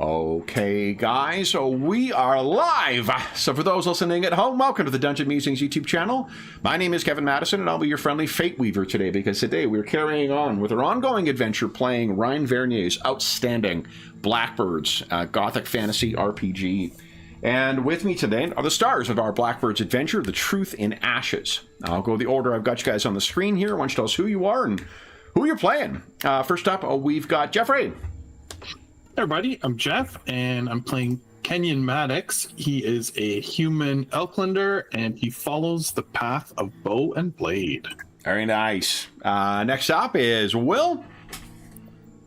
Okay, guys, so we are live. So for those listening at home, welcome to the Dungeon Musings YouTube channel. My name is Kevin Madison, and I'll be your friendly Fate Weaver today, because today we're carrying on with our ongoing adventure playing Ryan Vernier's outstanding Blackbirds, Gothic Fantasy RPG. And with me today are the stars of our Blackbirds adventure, The Truth in Ashes. I'll go the order I've got you guys on the screen here. Why don't you tell us who you are and who you're playing? First up, we've got Jeffrey. Hey everybody, I'm Jeff, and I'm playing Kenyon Maddox. He is a human Elklander, and he follows the path of bow and blade. Very nice. Next up is Will.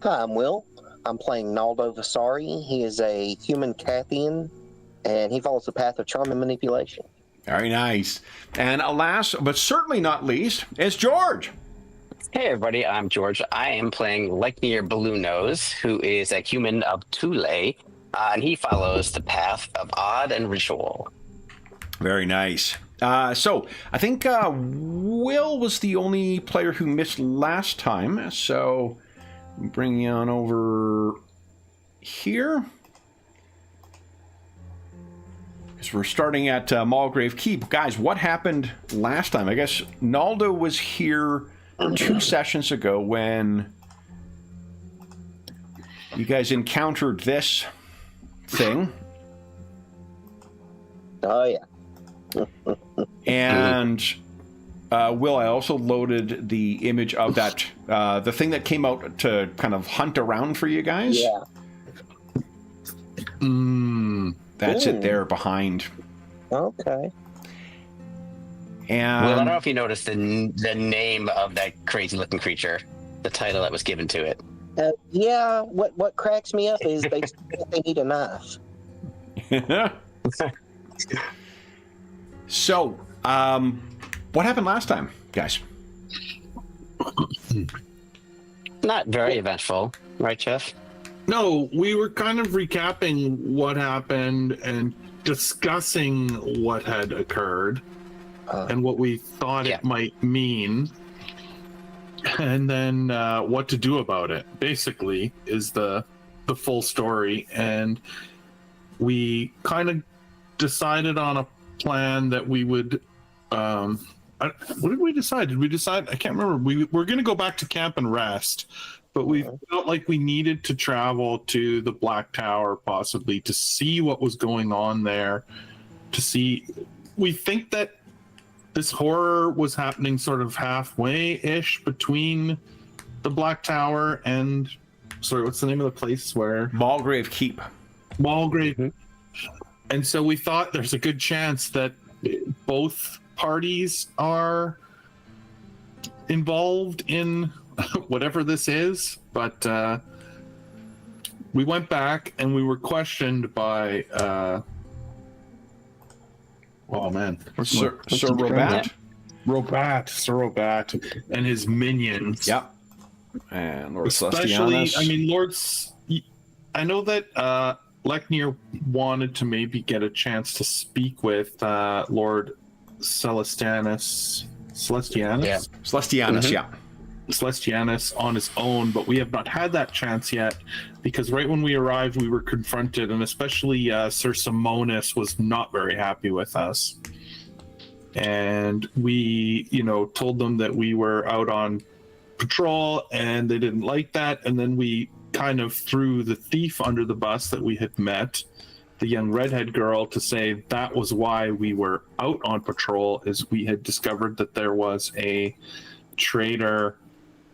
Hi, I'm Will. I'm playing Naldo Vasari. He is a human Cathian, and he follows the path of charm and manipulation. Very nice. And last, but certainly not least, is George. Hey everybody, I'm George. I am playing Leknir Bluenose, who is a human of Thule, and he follows the path of Odd and Ritual. Very nice. So I think Will was the only player who missed last time, so bring you on over here. Because we're starting at Mulgrave Keep. Guys, what happened last time? I guess Naldo was here 2 sessions ago when you guys encountered this thing. Oh, yeah. And Will, I also loaded the image of that, the thing that came out to kind of hunt around for you guys. Yeah. That's it there behind. Okay. And Well, I don't know if you noticed the name of that crazy-looking creature, the title that was given to it. Yeah, what cracks me up is they need a knife. So, what happened last time, guys? Not very eventful, right, Jeff? No, we were kind of recapping what happened and discussing what had occurred and what we thought it might mean, and then what to do about it, basically, is the full story. And we kind of decided on a plan that we would what did we decide? Did we decide? I can't remember. We're going to go back to camp and rest, but we felt like we needed to travel to the Black Tower, possibly, to see what was going on there, to see. We think that this horror was happening sort of halfway-ish between the Black Tower and, sorry, what's the name of the place where? Mulgrave Keep. Mulgrave. Mm-hmm. And so we thought there's a good chance that both parties are involved in whatever this is. But we went back and we were questioned by oh man, Sir Robat. Sir Robat and his minions. Yep. And Lord Especially, Celestianus. I know that Leknir wanted to maybe get a chance to speak with Lord Celestianus. Yeah. Celestianus on his own, but we have not had that chance yet, because right when we arrived we were confronted, and especially Sir Simonis was not very happy with us, and we told them that we were out on patrol and they didn't like that, and then we kind of threw the thief under the bus that we had met, the young redhead girl, to say that was why we were out on patrol, is we had discovered that there was a traitor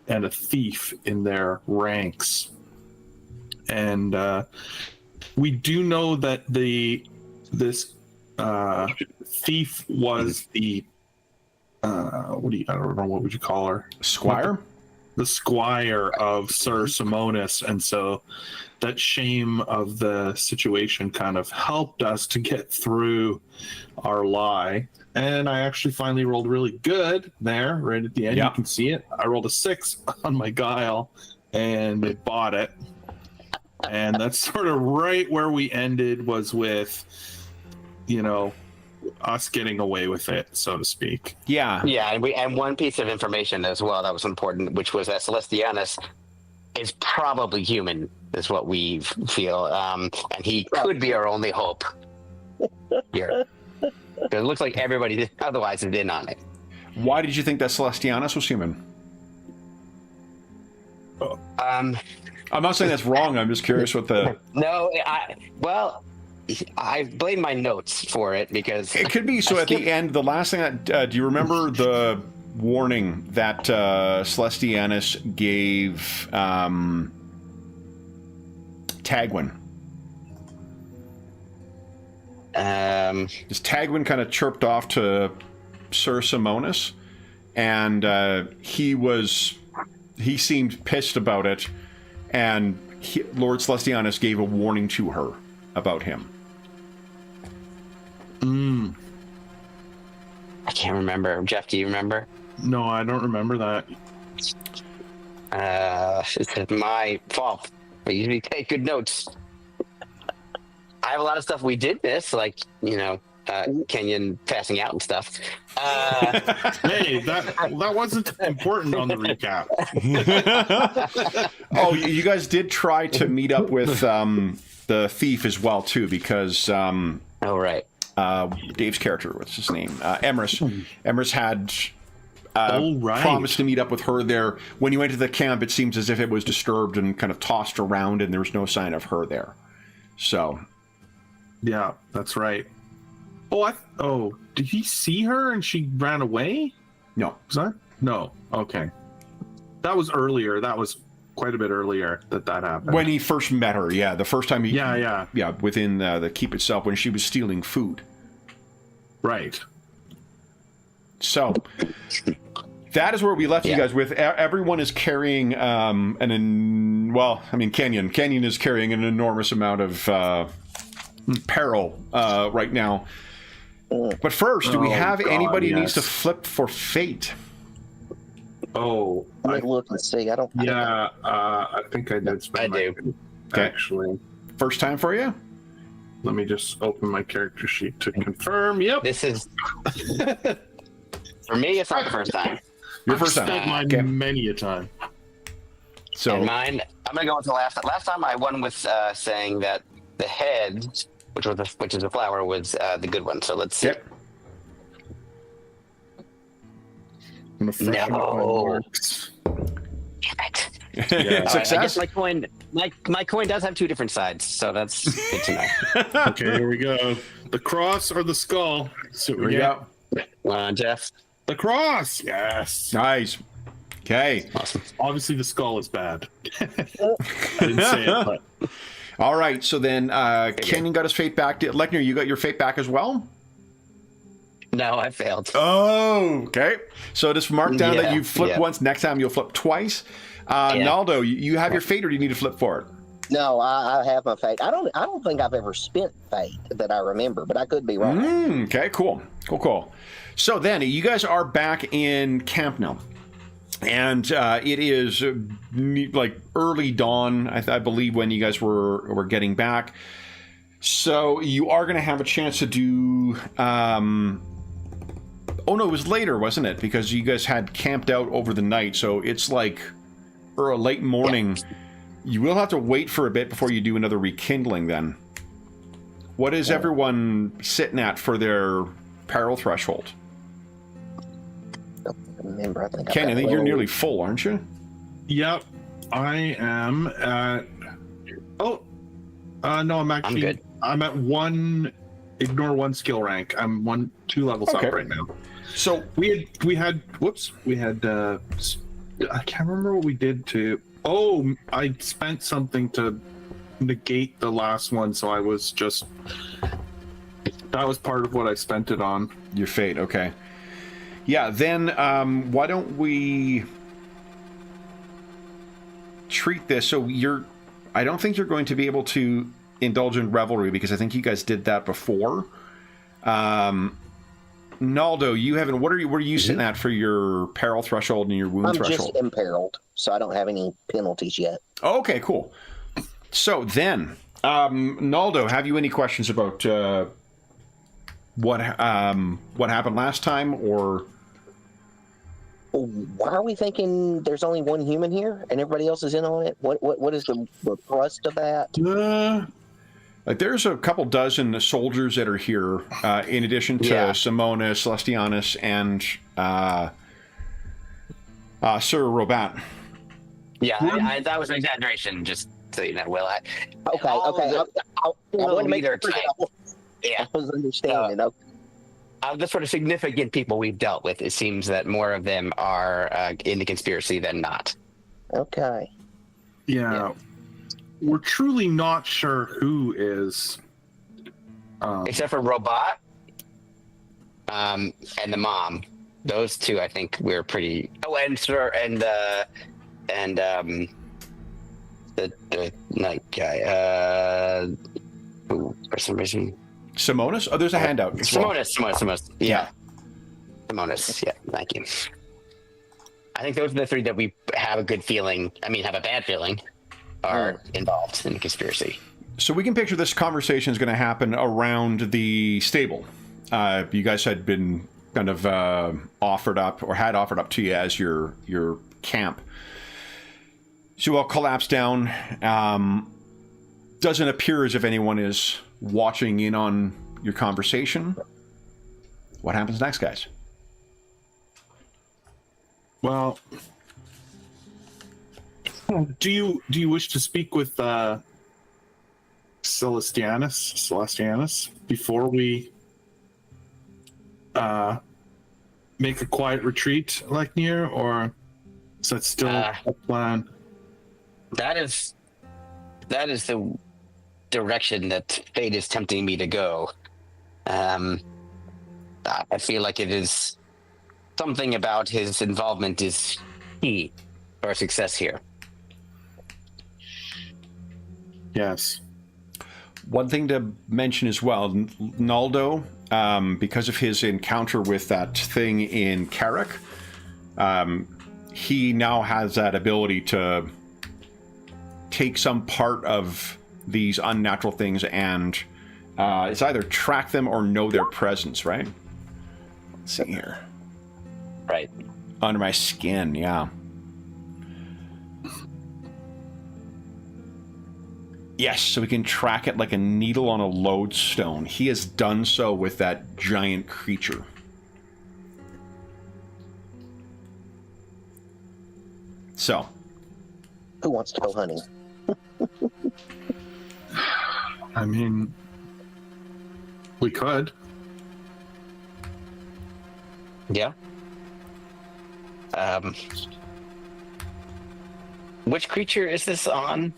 and a thief in their ranks. And we do know that this thief was the I don't know, what would you call her? Squire? The squire of Sir Simonis, and so that shame of the situation kind of helped us to get through our lie. And I actually finally rolled really good there, right at the end. Yep. You can see it. I rolled a 6 on my guile, and it bought it. And that's sort of right where we ended, was with, us getting away with it, so to speak. Yeah, and one piece of information as well that was important, which was that Celestianus is probably human, is what we feel. And he could be our only hope here. It looks like everybody otherwise is in on it. Why did you think that Celestianus was human? I'm not saying that's wrong. I'm just curious what the... No, I blame my notes for it because... It could be. So at the end, the last thing that... do you remember the warning that Celestianus gave Tagwin? Just Tagwin kind of chirped off to Sir Simonis, and he seemed pissed about it, and Lord Celestianus gave a warning to her about him. I can't remember. Jeff, do you remember? No, I don't remember that. It's my fault. I usually take good notes. I have a lot of stuff we did miss, like, Kenyon passing out and stuff. Hey, that wasn't important on the recap. Oh, you guys did try to meet up with the thief as well, too, because... oh, right. Dave's character, what's his name? Emrys. Emrys had Right. promised to meet up with her there. When you went to the camp, it seems as if it was disturbed and kind of tossed around, and there was no sign of her there. So... Yeah, that's right. Did he see her and she ran away? No. Was that? No. Okay. That was earlier. That was quite a bit earlier that happened. When he first met her, yeah. The first time he... Yeah. Yeah, within the keep itself, when she was stealing food. Right. So... That is where we left you guys with. Everyone is carrying Kenyon is carrying an enormous amount of peril right now. But first, do we have anybody who needs to flip for fate? Oh, Let me look and see. I think I did spend actually. First time for you? Let me just open my character sheet to confirm. Yep. This is... For me, it's not the first time. Your first time. I've spent mine many a time. So and mine, I'm going to go with the last time. Last time I won with saying that the head, which is a flower, was the good one. So let's see. Yep. I'm gonna freshen up my marks. Damn it. Yeah. Success. I guess my coin does have two different sides, so that's good to know. Okay, here we go. The cross or the skull? So Here we go. Jeff. The cross. Yes. Nice. Okay. Awesome. Obviously, the skull is bad. I didn't say it, but. All right. So then, Kenyon got his fate back. Lechner, you got your fate back as well? No, I failed. Oh, okay. So just mark down that you flipped once. Next time you'll flip twice. Naldo, you have your fate, or do you need to flip for it? No, I have my fate. I don't think I've ever spent fate that I remember, but I could be wrong. Okay, cool. So then, you guys are back in camp now. And it is like early dawn, I believe, when you guys were getting back. So you are going to have a chance to do... Oh, no, it was later, wasn't it? Because you guys had camped out over the night, so it's like a late morning. Yeah. You will have to wait for a bit before you do another rekindling then. What is everyone sitting at for their peril threshold? I don't remember. I think you're nearly full, aren't you? Yep, I am at... no, I'm actually... I'm good. I'm at one... Ignore one skill rank. I'm 2 levels up right now. So we had I can't remember what we did to... Oh, I spent something to negate the last one, so I was just... That was part of what I spent it on. Your fate, okay. Yeah, then why don't we treat this... So I don't think you're going to be able to indulge in revelry, because I think you guys did that before. Naldo, you haven't. What are you sitting at for your peril threshold and your wound threshold? I'm just imperiled, so I don't have any penalties yet. Okay, cool. So then, Naldo, have you any questions about what happened last time, or? Why are we thinking there's only one human here and everybody else is in on it? What is the thrust of that? Like there's a couple dozen soldiers that are here, in addition to Simonis, Celestianus, and Sir Robat. Yeah, that was an exaggeration, just so you know, Will. Okay. I want to make sure Yeah. I was understanding. Of the sort of significant people we've dealt with, it seems that more of them are in the conspiracy than not. Okay. Yeah. We're truly not sure who is. Except for Robot and the mom. Those two, I think, we're pretty. Oh, and Sir and the night guy. Who, for some reason. Simonis? Oh, there's a handout. Simonis. Yeah. Simonis. Yeah. Thank you. I think those are the three that we have a good feeling. I mean, have a bad feeling. Are involved in the conspiracy. So we can picture this conversation is going to happen around the stable. You guys had been kind of offered up to you as your camp. So you all collapse down. Doesn't appear as if anyone is watching in on your conversation. What happens next, guys? Well, do you wish to speak with Celestianus before we make a quiet retreat, Leknir, or is that still a plan? That is the direction that fate is tempting me to go. I feel like it is something about his involvement is key for our success here. Yes. One thing to mention as well, Naldo, because of his encounter with that thing in Carrick, he now has that ability to take some part of these unnatural things and it's either track them or know their presence, right? Let's see here. Right. Under my skin, yeah. Yes, so we can track it like a needle on a lodestone. He has done so with that giant creature. So. Who wants to go hunting? I mean, we could. Yeah. Which creature is this on?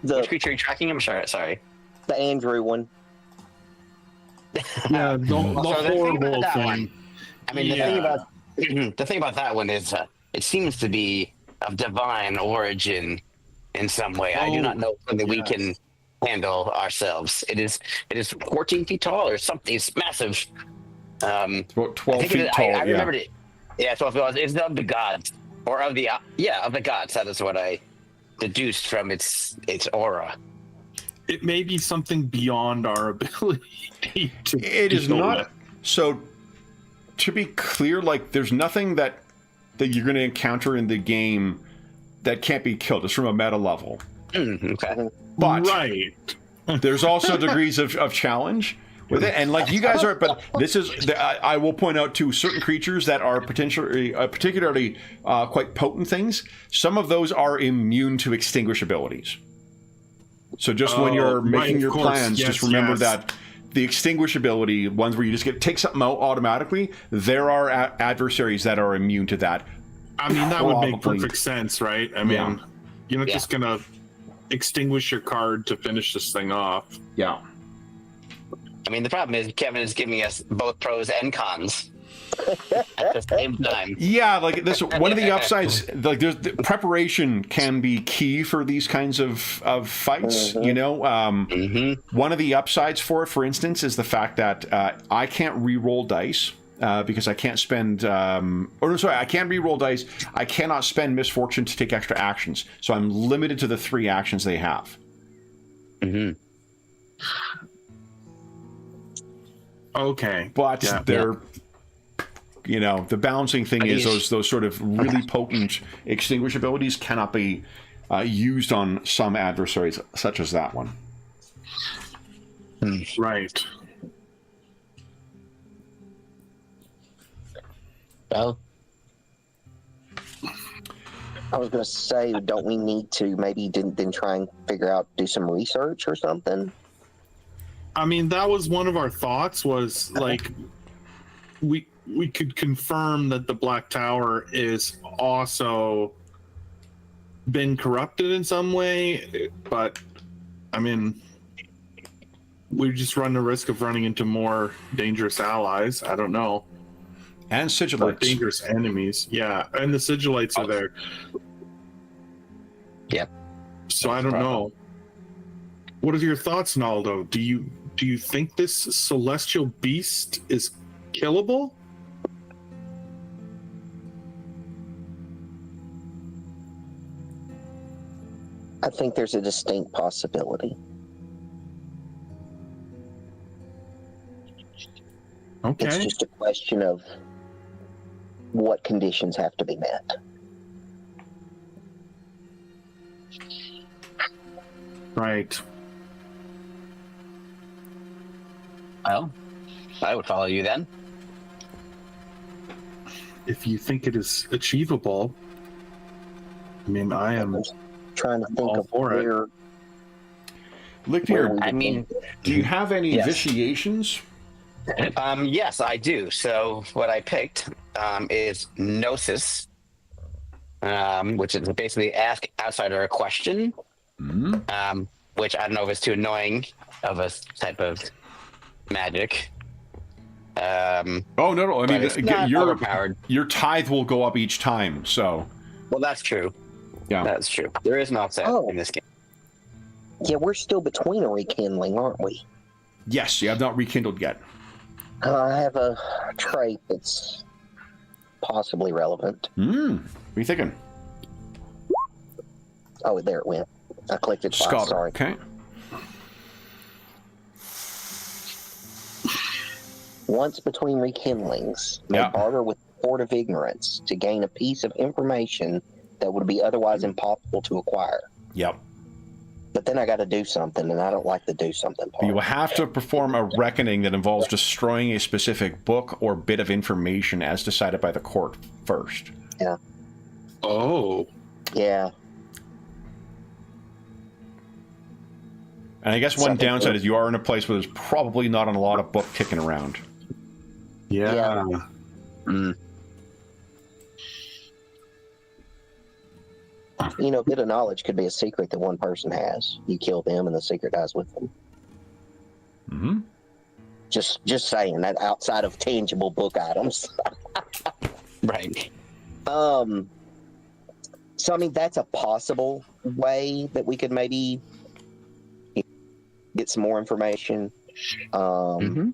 Which creature are you tracking? I'm sorry. The Andrew one. Yeah, the horrible thing. I mean, the thing about that one is it seems to be of divine origin in some way. I do not know something we can handle ourselves. It is 14 feet tall or something. It's massive. About 12 feet tall. I remembered it. Yeah, 12 feet. It's of the gods, or of the gods. That is what I deduced from its aura. It may be something beyond our ability to. It is not. So, to be clear, like there's nothing that you're going to encounter in the game that can't be killed. It's from a meta level. Okay. But right. There's also degrees of challenge with it, and like you guys are. But this is. I will point out to certain creatures that are particularly quite potent things. Some of those are immune to extinguish abilities. So just when you're making your plans, just remember that the extinguish ability, ones where you just take something out automatically, there are adversaries that are immune to that. I mean, that would make perfect sense, right? I mean, you're not just gonna extinguish your card to finish this thing off. Yeah. I mean, the problem is Kevin is giving us both pros and cons at the same time. Yeah, like this. One of the upsides, like there's the preparation can be key for these kinds of fights. You know, one of the upsides for it, for instance, is the fact that I can't re-roll dice. Because I can't spend, I can re-roll dice. I cannot spend misfortune to take extra actions, so I'm limited to the 3 actions they have. Okay, but they're you know, the balancing thing is those sort of really potent extinguish abilities cannot be used on some adversaries, such as that one. Right. Well, I was going to say, don't we need to maybe then try and figure out, do some research or something? I mean, that was one of our thoughts, was like we could confirm that the Black Tower is also been corrupted in some way, but I mean, we just run the risk of running into more dangerous allies. I don't know. And Or sigilites. dangerous enemies. Yeah, and the sigilites are there. Yep. So I don't know. What are your thoughts, Naldo? Do you think this celestial beast is killable? I think there's a distinct possibility. Okay. It's just a question of what conditions have to be met. Right. well, I would follow you then. If you think it is achievable, I mean, I am Trying to think all of for it. where. Look here. I mean, Do you have any Yes. vitiations? yes, I do. So what I picked is Gnosis, which is basically ask outsider a question, which I don't know if it's too annoying of a type of magic. Oh, no. I But it's mean, not overpowered. your tithe will go up each time, so. Well, that's true. Yeah. That's true. There is an offset in this game. Yeah, we're still between a rekindling, aren't we? Yes, you have not rekindled yet. I have a trait that's possibly relevant. What are you thinking? Oh, there it went. I clicked it twice. Scholar. Sorry. Okay. Once between rekindlings, may Yeah. barter with Port of Ignorance to gain a piece of information that would be otherwise impossible to acquire. Yep. But then I got to do something, and I don't like the do something part. You will have to perform a reckoning that involves destroying a specific book or bit of information as decided by the court first. Yeah. Oh. Yeah. And I guess one downside is you are in a place where there's probably not a lot of book kicking around. Yeah. You know, a bit of knowledge could be a secret that one person has. You kill them, and the secret dies with them. Mm-hmm. Just saying that outside of tangible book items. Right. So I mean, that's a possible way that we could maybe get some more information. I'm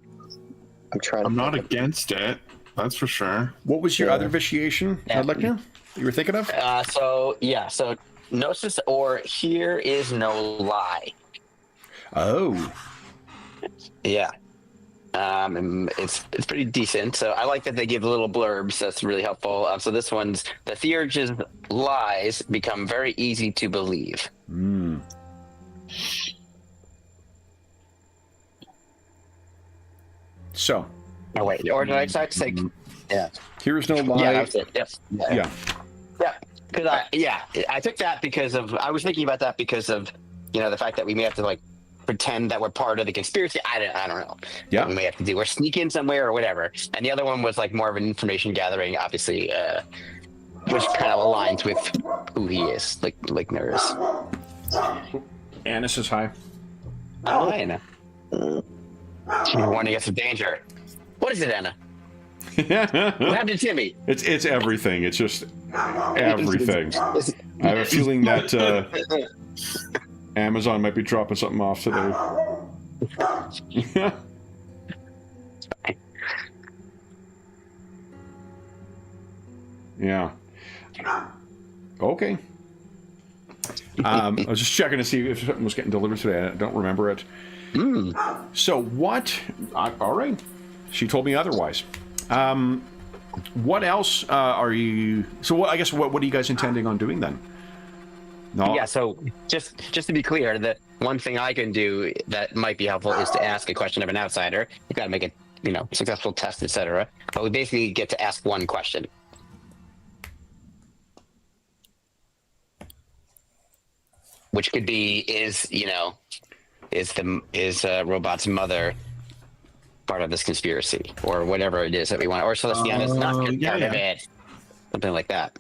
trying. I'm not against it. That's for sure. What was your Yeah. other vitiation, Yeah. Ledlichner, you were thinking of? So Gnosis or here is no lie. Oh. Yeah. And it's pretty decent. So I like that they give little blurbs. That's really helpful. So this one's the Theurge's lies become very easy to believe. So, Oh wait, or did I decide to say? Yeah. here's no lie. Yeah, that was it. Yes. Yeah. Yeah. Because I took that because of I was thinking about that because of the fact that we may have to like pretend that we're part of the conspiracy. I don't know. Yeah. We may have to do or sneak in somewhere or whatever. And the other one was like more of an information gathering, obviously, which kind of aligns with who he is, like Nerys. Anna says hi. Oh, Anna. She's warning us of danger. What is it, Anna? What happened to Timmy? It's everything. It's just everything. I have a feeling that Amazon might be dropping something off today. Yeah. Okay. I was just checking to see if something was getting delivered today. I don't remember it. So what? All right. She told me otherwise. What else are you? So what, I guess what are you guys intending on doing then? No. Yeah. So just to be clear, the one thing I can do that might be helpful is to ask a question of an outsider. You've got to make a successful test, etc. But we basically get to ask one question. Which could be is Robot's mother part of this conspiracy, or whatever it is that we want, or Celestiana's not part of it, something like that.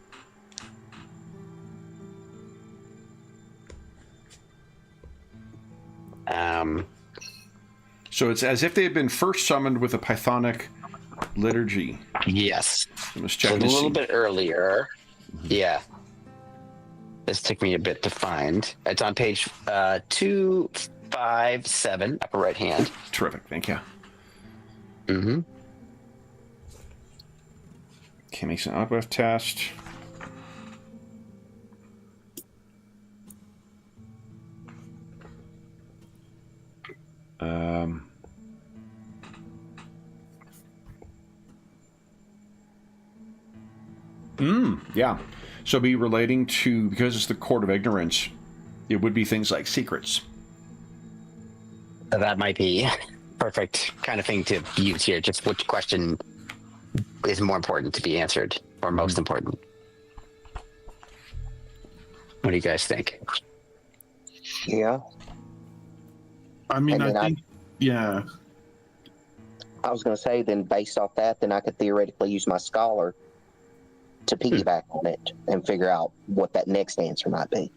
So it's as if they had been first summoned with a Pythonic liturgy. Yes. Let's check a little see. bit earlier. Yeah. This took me a bit to find. It's on page 257, upper right hand. Terrific, thank you. Mm-hmm. Okay, makes an uplift test. Yeah. So be relating to, because it's the Court of Ignorance, it would be things like secrets. That might be perfect kind of thing to use here. Just which question is more important to be answered, or most important? What do you guys think? Yeah. I mean, And I then think, yeah. I was going to say, then based off that, then I could theoretically use my scholar to piggyback on it and figure out what that next answer might be.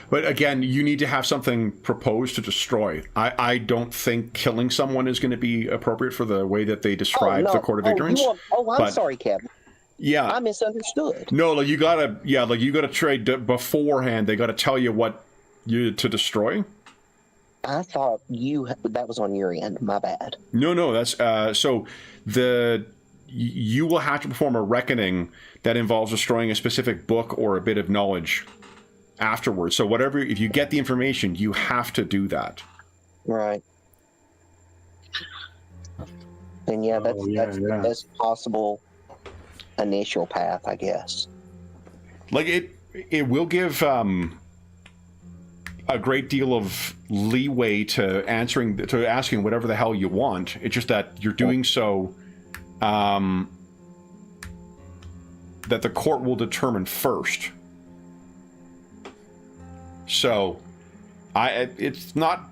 But again, you need to have something proposed to destroy. I don't think killing someone is going to be appropriate for the way that they describe the Court of Ignorance. I'm sorry, Kevin. Yeah, I misunderstood. no, like you gotta trade beforehand. They gotta tell you what you to destroy. I thought that was on your end. My bad. No, that's so you will have to perform a reckoning that involves destroying a specific book or a bit of knowledge afterwards. So if you get the information, you have to do that. Right. Then that's possible initial path, I guess. Like it will give a great deal of leeway to asking whatever the hell you want. It's just that you're doing so that the court will determine first. So it's not.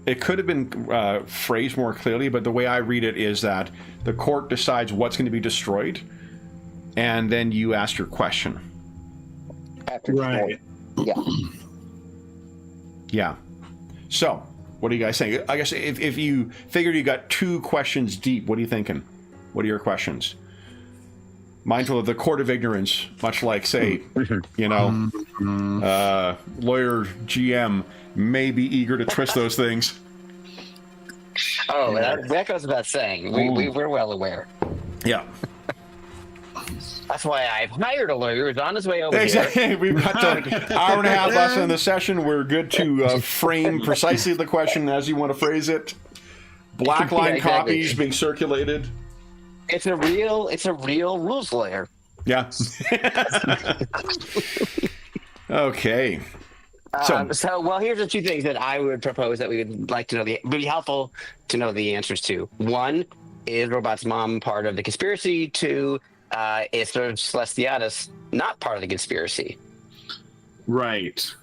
It could have been phrased more clearly, but the way I read it is that the court decides what's going to be destroyed, and then you ask your question. After Right. Yeah. Yeah. So, what are you guys saying? I guess if you figured you got 2 questions deep, what are you thinking? What are your questions? Mindful of the Court of Ignorance, much like, say, lawyer GM may be eager to twist those things. Oh, that goes without saying. We're well aware. Yeah. That's why I've hired a lawyer who's on his way over Exactly. We've got an hour and a half left in the session. We're good to frame precisely the question as you want to phrase it. Black line copies being circulated. It's a real rules lawyer. Yeah. Okay. So, here's the 2 things that I would propose that we would like to know. Would be helpful to know the answers to. 1, is Robot's mom part of the conspiracy? 2, is Celestianus not part of the conspiracy? Right.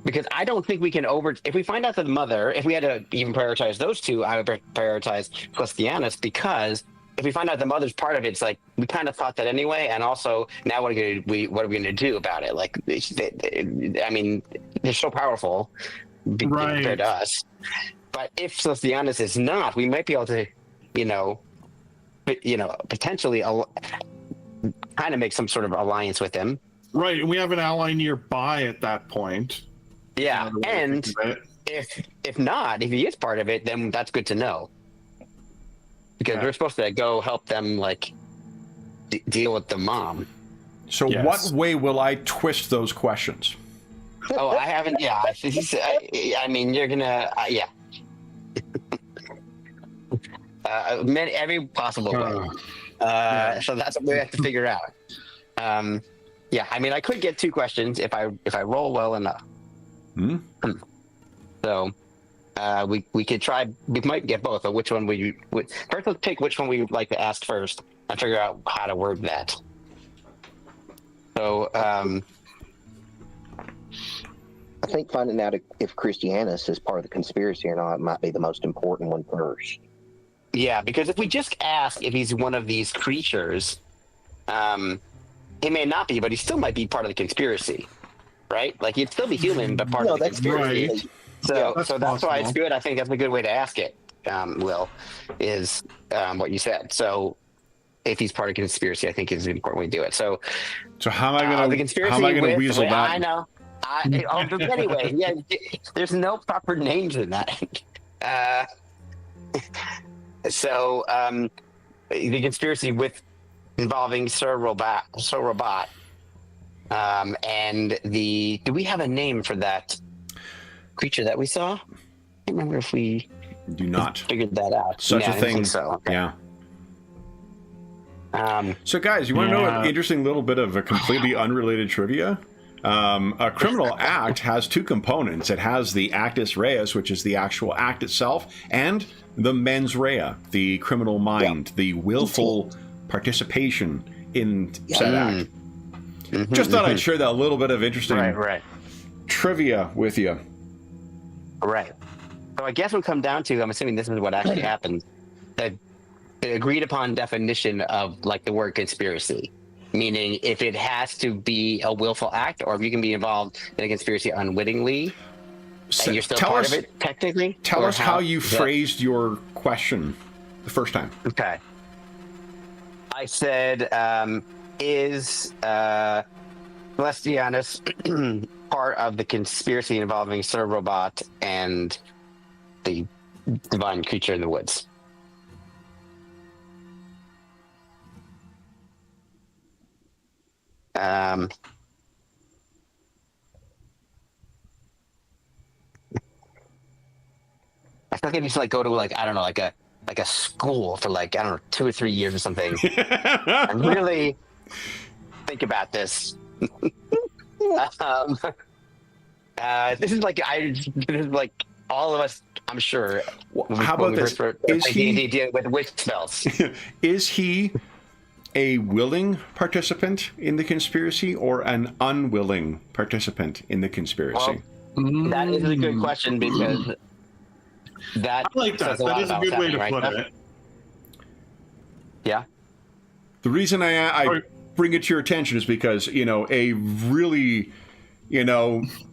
Because I don't think we can if we find out that the mother, if we had to even prioritize those 2, I would prioritize Celestianus, because if we find out the mother's part of it, it's like we kind of thought that anyway, and also now what are we going to do about it? Like, I mean, they're so powerful compared to us. But if Celestianus is not, we might be able to, potentially kind of make some sort of alliance with him. Right, and we have an ally nearby at that point. Yeah, and if he is part of it, then that's good to know. Because we're supposed to go help them, like, deal with the mom. So what way will I twist those questions? Oh, I haven't. Yeah, I mean, you're gonna. Yeah. Every possible way. So that's what we have to figure out. Yeah, I mean, I could get 2 questions if I roll well enough. So we could try. We might get both. But which one first? Let's pick which one we would like to ask first, and figure out how to word that. So I think finding out if Christianus is part of the conspiracy or not might be the most important one first. yeah, because if we just ask if he's one of these creatures, he may not be, but he still might be part of the conspiracy, right? Like he'd still be human, but part of the conspiracy. Right. So that's possible. why it's good. I think that's a good way to ask it. Will, is what you said. So if he's part of the conspiracy, I think is an important way to do it. So how am I going the conspiracy to weasel that? I know. But anyway, yeah, there's no proper names in that. So the conspiracy involving Sir Robot, and do we have a name for that creature that we saw? I can't remember if we do not figured that out. Such a I thing. think so. Okay. Yeah. So guys, you want to know an interesting little bit of a completely unrelated trivia? A criminal act has 2 components. It has the actus reus, which is the actual act itself, and the mens rea, the criminal mind, the willful participation in said act. Just thought I'd share that little bit of interesting trivia with you. Right. So I guess we'll come down to, I'm assuming this is what actually happened, the agreed upon definition of like the word conspiracy. Meaning if it has to be a willful act, or if you can be involved in a conspiracy unwittingly, and you're still part of it, technically. Tell us how you phrased your question the first time. Okay. I said, is Celestianus part of the conspiracy involving Sir Robot and the divine creature in the woods? I feel like I need to go to I don't know, like a school for 2 or 3 years or something and really think about this. This is like all of us, I'm sure. How about this? Is he dealing with witch spells? Is he a willing participant in the conspiracy or an unwilling participant in the conspiracy? Well, that is a good question, because that I like that. That is a good way to put it. Yeah. The reason I bring it to your attention is because, a really,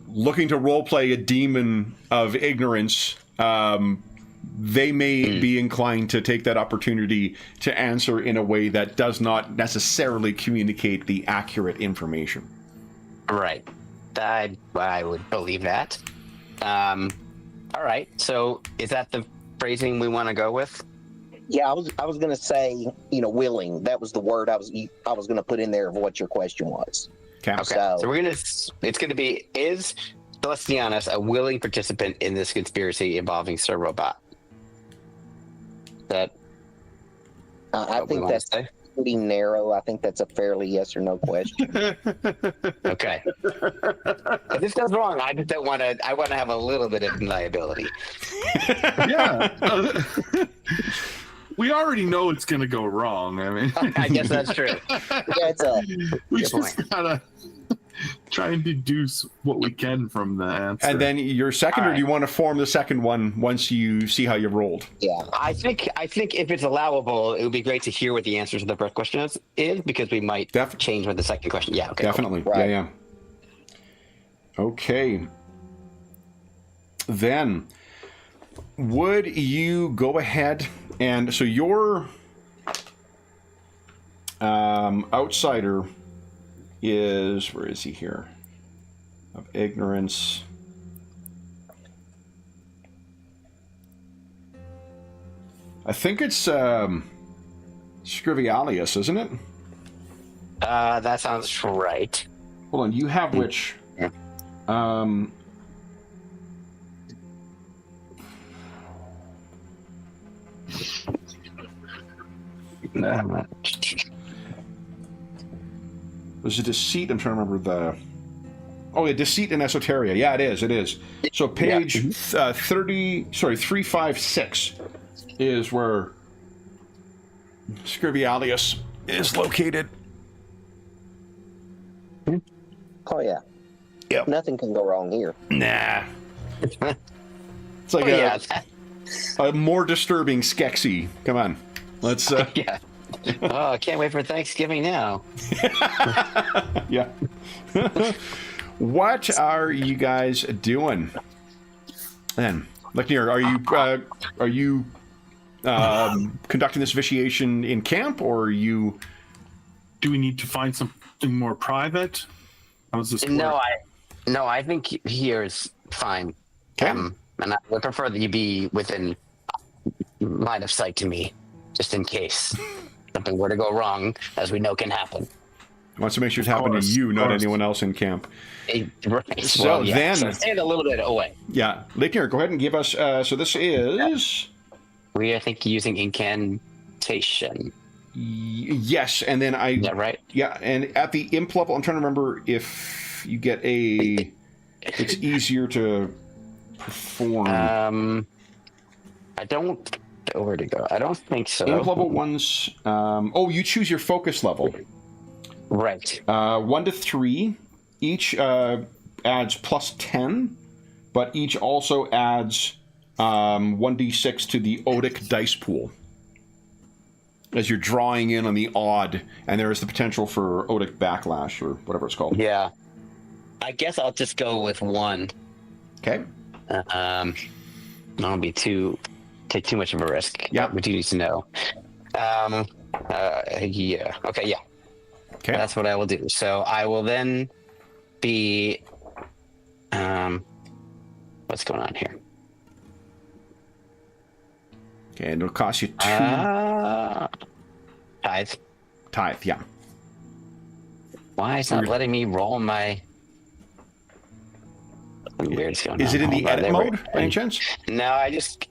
looking to role play a demon of ignorance, they may be inclined to take that opportunity to answer in a way that does not necessarily communicate the accurate information. Right. I would believe that. All right. So is that the phrasing we want to go with? Yeah, I was going to say, willing. That was the word I was going to put in there of what your question was. Okay. So it's going to be, is Celestianus a willing participant in this conspiracy involving Sir Robot? That I think that's pretty narrow. I think that's a fairly yes or no question. Okay. If this goes wrong, I just don't want to. I want to have a little bit of liability. Yeah. We already know it's going to go wrong. I mean, I guess that's true. Yeah, we just gotta try and deduce what we can from the answer. And then your second, or do you want to form the second one once you see how you rolled? Yeah. I think if it's allowable, it would be great to hear what the answer to the first question is, because we might change with the second question. Yeah. Okay. Definitely. Cool. Right. Yeah. Okay. Then, would you go ahead and so your outsider is, where is he here? Of ignorance. I think it's Scrivialius, isn't it? That sounds right. Hold on, you have which? There's a deceit. I'm trying to remember the. Oh, yeah, deceit and esoteria. Yeah, it is. It is. So page 356 is where Scrivialius is located. Oh yeah. Yep. Nothing can go wrong here. Nah. It's like a more disturbing Skeksis. Come on. Let's. Yeah. Oh, I can't wait for Thanksgiving now. Yeah. What are you guys doing? Then, look here. Are you conducting this vitiation in camp, or are you? Do we need to find something more private? How's this No, work? I think here is fine. Okay. And I would prefer that you be within line of sight to me, just in case something were to go wrong, as we know can happen. Wants to make sure it's happening to you, not anyone else in camp. Right. So well, yeah. then, So stand a little bit away. Yeah, Lickner, go ahead and give us. So this is. We are, I think, using incantation. Yes, and then Is that right? Yeah, and at the imp level, I'm trying to remember if you get a. It's easier to perform. I don't. Where to go? I don't think so. Imp level ones. You choose your focus level. Right. 1 to 3. Each adds plus 10, but each also adds 1d6 to the Odic dice pool. As you're drawing in on the odd, and there is the potential for Odic backlash, or whatever it's called. Yeah. I guess I'll just go with 1. Okay. I don't take too much of a risk. Yeah. What do you need to know? Yeah. Okay, yeah. Okay. That's what I will do. So I will then be what's going on here? Okay, and it'll cost you 2 tithe. tithe, yeah. Why is it not letting me roll my weird's going on? Is it in the Hold on, edit there mode, we- by any chance? No, I just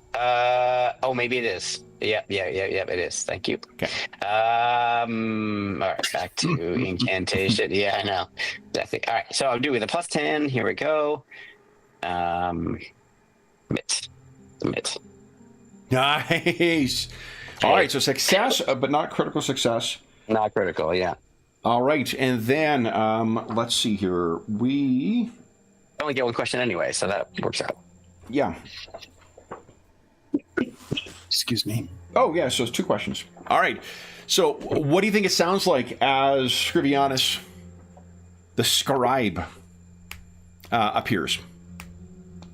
maybe it is. Yeah, it is. Thank you. Okay. All right, back to incantation. Yeah, I know. Exactly. All right, so I'm doing the plus 10. Here we go. Mitt. Nice. All right, so success, but not critical success. Not critical, yeah. All right, and then let's see here. We I only get one question anyway, so that works out. Yeah. Excuse me. Oh, yeah, so it's 2 questions. All right. So what do you think it sounds like as Scrivianus, the scribe, appears?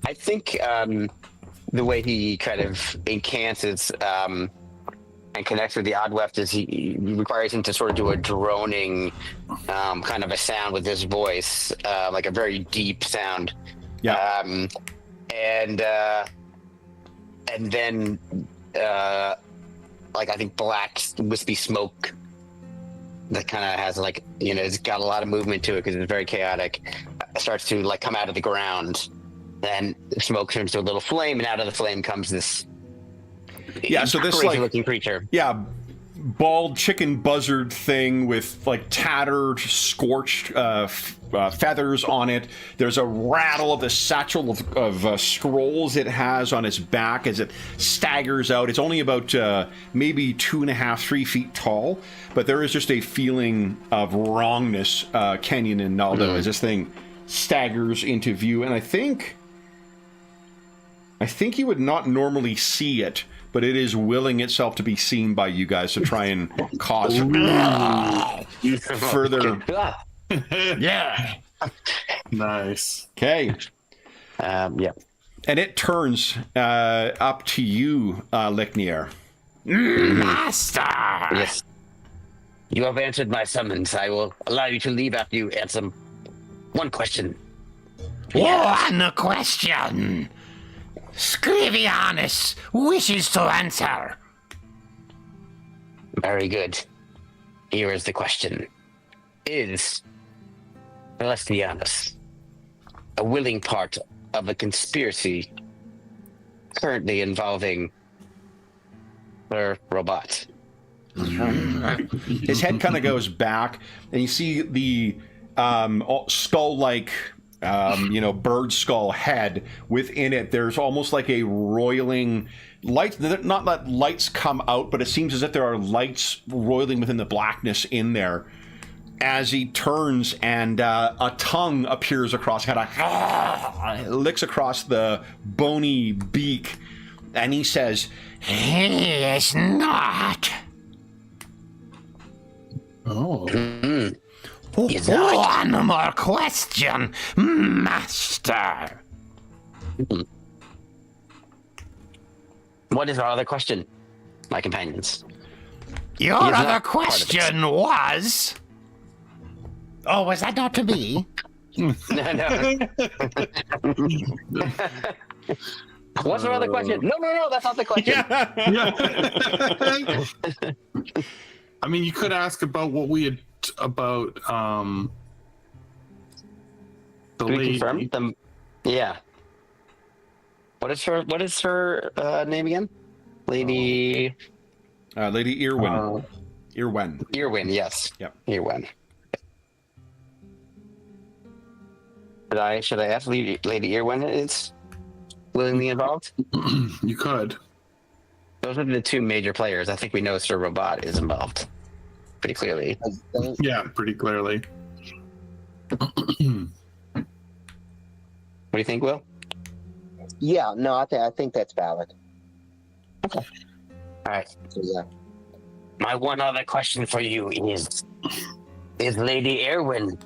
I think the way he kind of incants is and connects with the odd weft is he requires him to sort of do a droning kind of a sound with his voice, like a very deep sound. Yeah. And then like I think black wispy smoke that kind of has like, it's got a lot of movement to it because it's very chaotic, starts to like come out of the ground. Then the smoke turns to a little flame, and out of the flame comes this So this crazy like looking creature. Yeah, bald chicken buzzard thing with like tattered, scorched feathers on it. There's a rattle of the satchel of scrolls it has on its back as it staggers out. It's only about maybe 2.5, 3 feet tall, but there is just a feeling of wrongness, Kenyon and Naldo, as this thing staggers into view. And I think you would not normally see it, but it is willing itself to be seen by you guys to try and cause further. Yeah. Nice. Okay. Yeah. And it turns up to you, Licknier. Master! Yes. You have answered my summons. I will allow you to leave after you answer one question. One question. Scrivianus wishes to answer. Very good. Here is the question. Is Celestianus a willing part of a conspiracy currently involving her robot? His head kind of goes back, and you see the skull-like, bird skull head. Within it, there's almost like a roiling light. Not that lights come out, but it seems as if there are lights roiling within the blackness in there. As he turns and a tongue appears across, kind of licks across the bony beak, and he says, He is not. Oh. One more question, Master. What is our other question, my companions? Your other question was... Oh, was that not to be? No. What's our other question? No, that's not the question. I mean, you could ask about what we had about the we lady. confirm them? Yeah. What is her name again? Lady Irwin. Irwin, yes. Yep. Irwin. Should I ask Lady Irwin is willingly involved? You could. Those are the two major players. I think we know Sir Robot is involved pretty clearly. Yeah, pretty clearly. What do you think, Will? Yeah, no, I think that's valid. Okay. All right. So, yeah. My one other question for you is Lady Irwin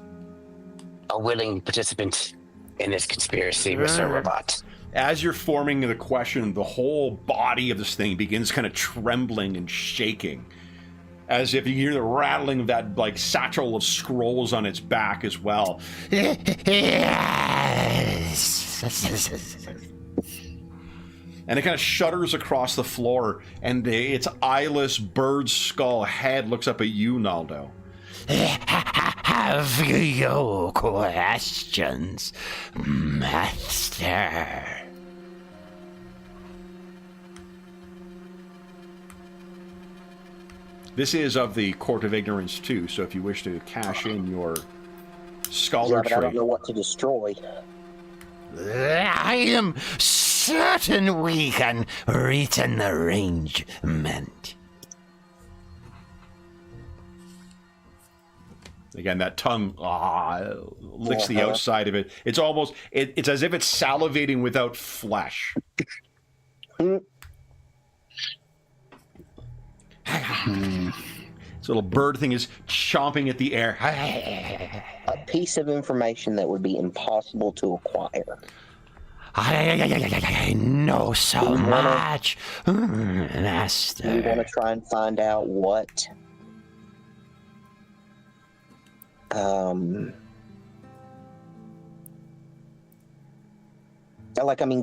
a willing participant in this conspiracy with Sir Robot? As you're forming the question, the whole body of this thing begins kind of trembling and shaking, as if you hear the rattling of that like satchel of scrolls on its back as well. Yes. And it kind of shudders across the floor, and its eyeless bird skull head looks up at you, Naldo. Have you questions, Master? This is of the Court of Ignorance too, so if you wish to cash in your Yeah, scholar but I don't trait. know what to destroy. I am certain we can reach an arrangement. Again, that tongue licks the outside of it. It's almost, it's as if it's salivating without flesh. This little bird thing is chomping at the air. A piece of information that would be impossible to acquire. I know so much, Master. We want to try and find out what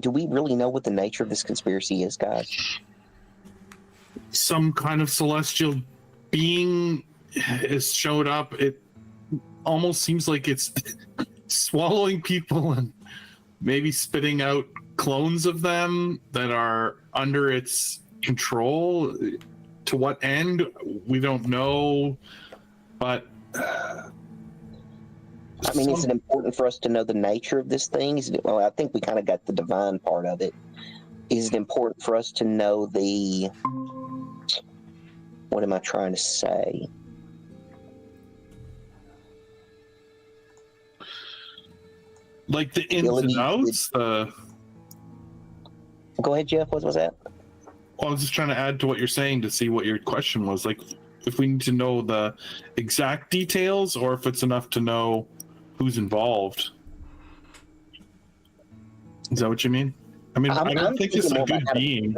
do we really know what the nature of this conspiracy is, guys? Some kind of celestial being has showed up. It almost seems like it's swallowing people and maybe spitting out clones of them that are under its control. To what end, we don't know, but is it important for us to know the nature of this thing? I think we kind of got the divine part of it. Is it important for us to know what am I trying to say? like the ins and outs? Go ahead, Jeff. What was that? I was just trying to add to what you're saying to see what your question was. Like, if we need to know the exact details, or if it's enough to know who's involved. Is that what you mean? I mean, I don't think it's a good being.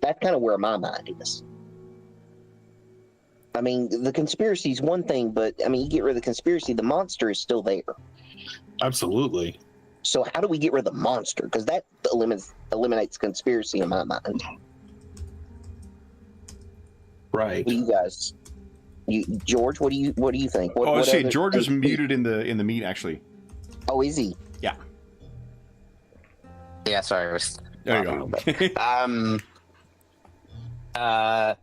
That's kind of where my mind is. I mean, the conspiracy is one thing, but I mean, you get rid of the conspiracy, the monster is still there. Absolutely. So how do we get rid of the monster? Because that eliminates conspiracy in my mind. Right. What do you guys? George, what do you think? George is muted in the meet actually. Oh, is he? Yeah. Yeah, sorry. I was There you go.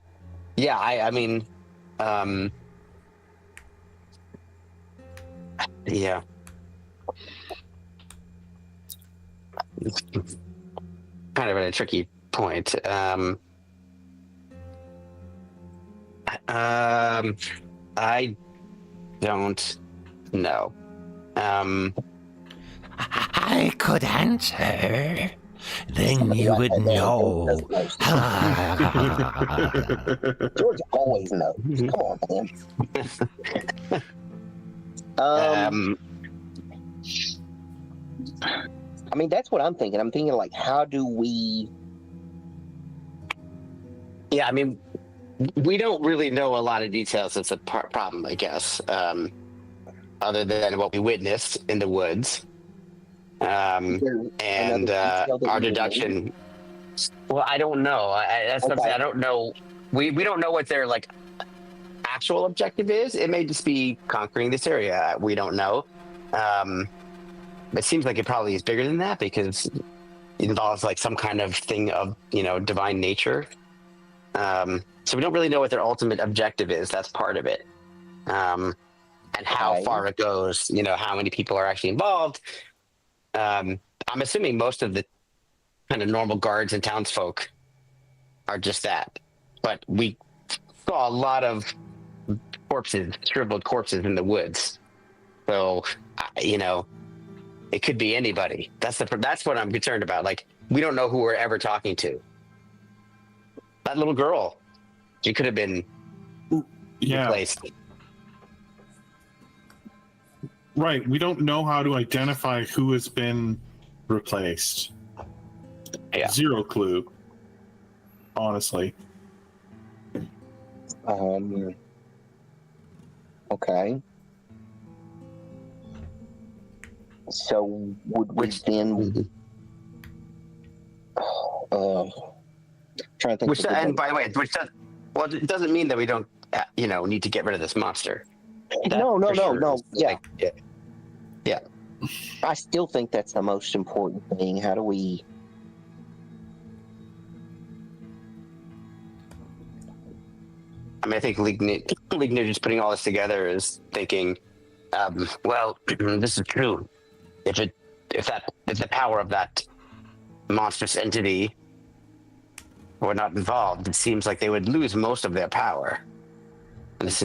Yeah, I mean, yeah. It's kind of a tricky point. I don't know. I could answer. Then you would know. George always knows. Come on, man. I mean, that's what I'm thinking. I'm thinking, like, how do we... Yeah, I mean, we don't really know a lot of details. That's a problem, I guess, other than what we witnessed in the woods. And our deduction. Well, I don't know. That's what I'm saying. I don't know. We don't know what their like actual objective is. It may just be conquering this area. We don't know. It seems like it probably is bigger than that because it involves like some kind of thing of divine nature. So we don't really know what their ultimate objective is. That's part of it. And how far it goes. How many people are actually involved. I'm assuming most of the kind of normal guards and townsfolk are just that. But we saw a lot of shriveled corpses in the woods. So, it could be anybody. That's what I'm concerned about. Like, we don't know who we're ever talking to. That little girl, she could have been replaced. Right. We don't know how to identify who has been replaced. Yeah. Zero clue. Honestly. Okay. So would we then? Trying to think. And by the way, it doesn't mean that we don't, need to get rid of this monster. No. Yeah. Like, yeah. I still think that's the most important thing. How do we? I mean, I think League just putting all this together is thinking, well, this is true. If the power of that monstrous entity were not involved, it seems like they would lose most of their power. And this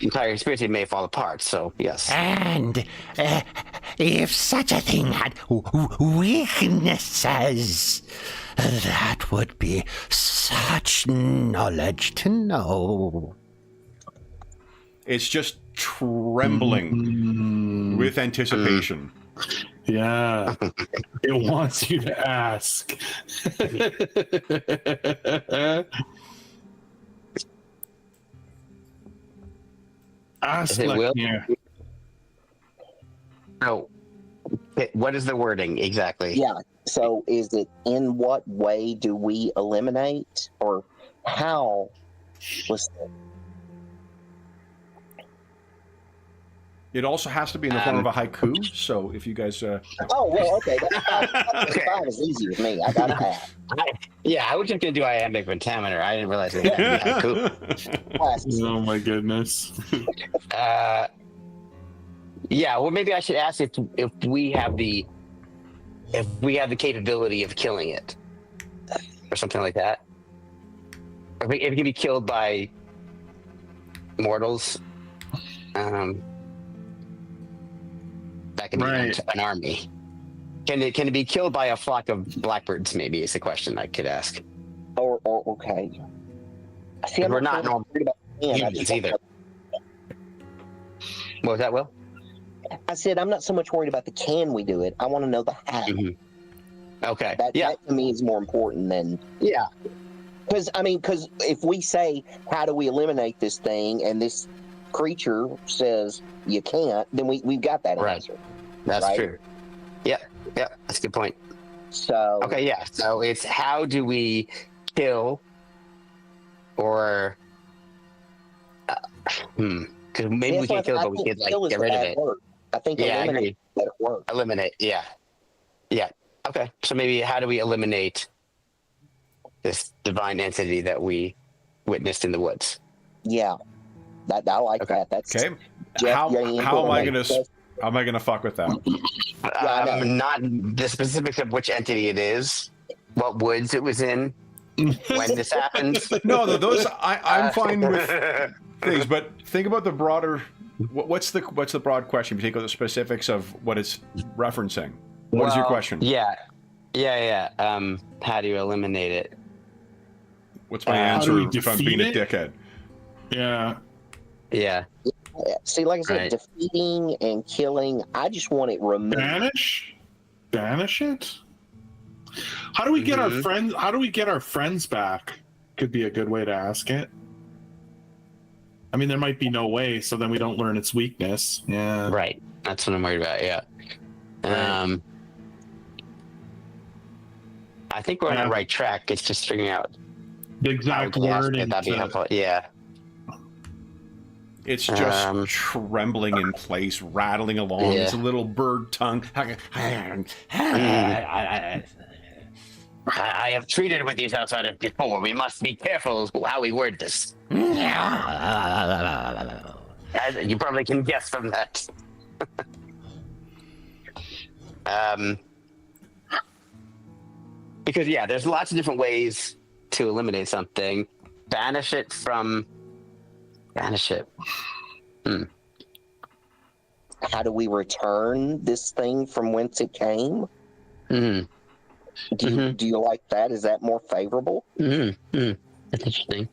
entire conspiracy may fall apart, so yes. And if such a thing had weaknesses, that would be such knowledge to know. It's just trembling with anticipation. Yeah. It wants you to ask. Ask It will. yeah. So, what is the wording exactly? Yeah. So, is it in what way do we eliminate, or how? It also has to be in the form of a haiku. So if you guys, Oh well, okay. That's fine. It's easy with me. I got that. I was just gonna do iambic pentameter. I didn't realize it was haiku. Oh my goodness. Well, maybe I should ask if we have the capability of killing it, or something like that. If it can be killed by mortals, that can be an army. Can it be killed by a flock of blackbirds? Maybe is a question I could ask. Or okay. See, we're not normal humans either. What was that, Will? I said I'm not so much worried about the can we do it. I want to know the how. Mm-hmm. Okay. That to me is more important than Because if we say how do we eliminate this thing, and this creature says you can't, then we've got that answer. That's true. Yeah, that's a good point. So so it's how do we kill, or because maybe we can kill, but we can get rid of it. I think eliminate is better word. Eliminate, yeah. Okay, so maybe how do we eliminate this divine entity that we witnessed in the woods. Yeah, I like that. That's Okay. Jeff, How your am I input. gonna fuck with that? I know. Not the specifics of which entity it is, what woods it was in, when this happened. No, those I'm fine with things, but think about the broader. What's the broad question? If you take out the specifics of what it's referencing. What is your question? Yeah. How do you eliminate it? What's my How do we answer if I'm being a defeat it? dickhead? Yeah. Yeah. See, like I said, Right. defeating and killing. I just want it removed. Banish it. How do we get our friends? How do we get our friends back? Could be a good way to ask it. I mean, there might be no way, so then we don't learn its weakness. Yeah. Right. That's what I'm worried about. Yeah. I think we're on the right track. It's just figuring out The how we exact can ask wording. it. That'd be to- helpful. Yeah. It's just trembling in place, rattling along. Yeah. It's a little bird tongue. I have treated with these outsiders before. We must be careful how we word this. As you probably can guess from that. Because there's lots of different ways to eliminate something. Banish it. How do we return this thing from whence it came? Mm-hmm. Do you like that? Is that more favorable? That's interesting.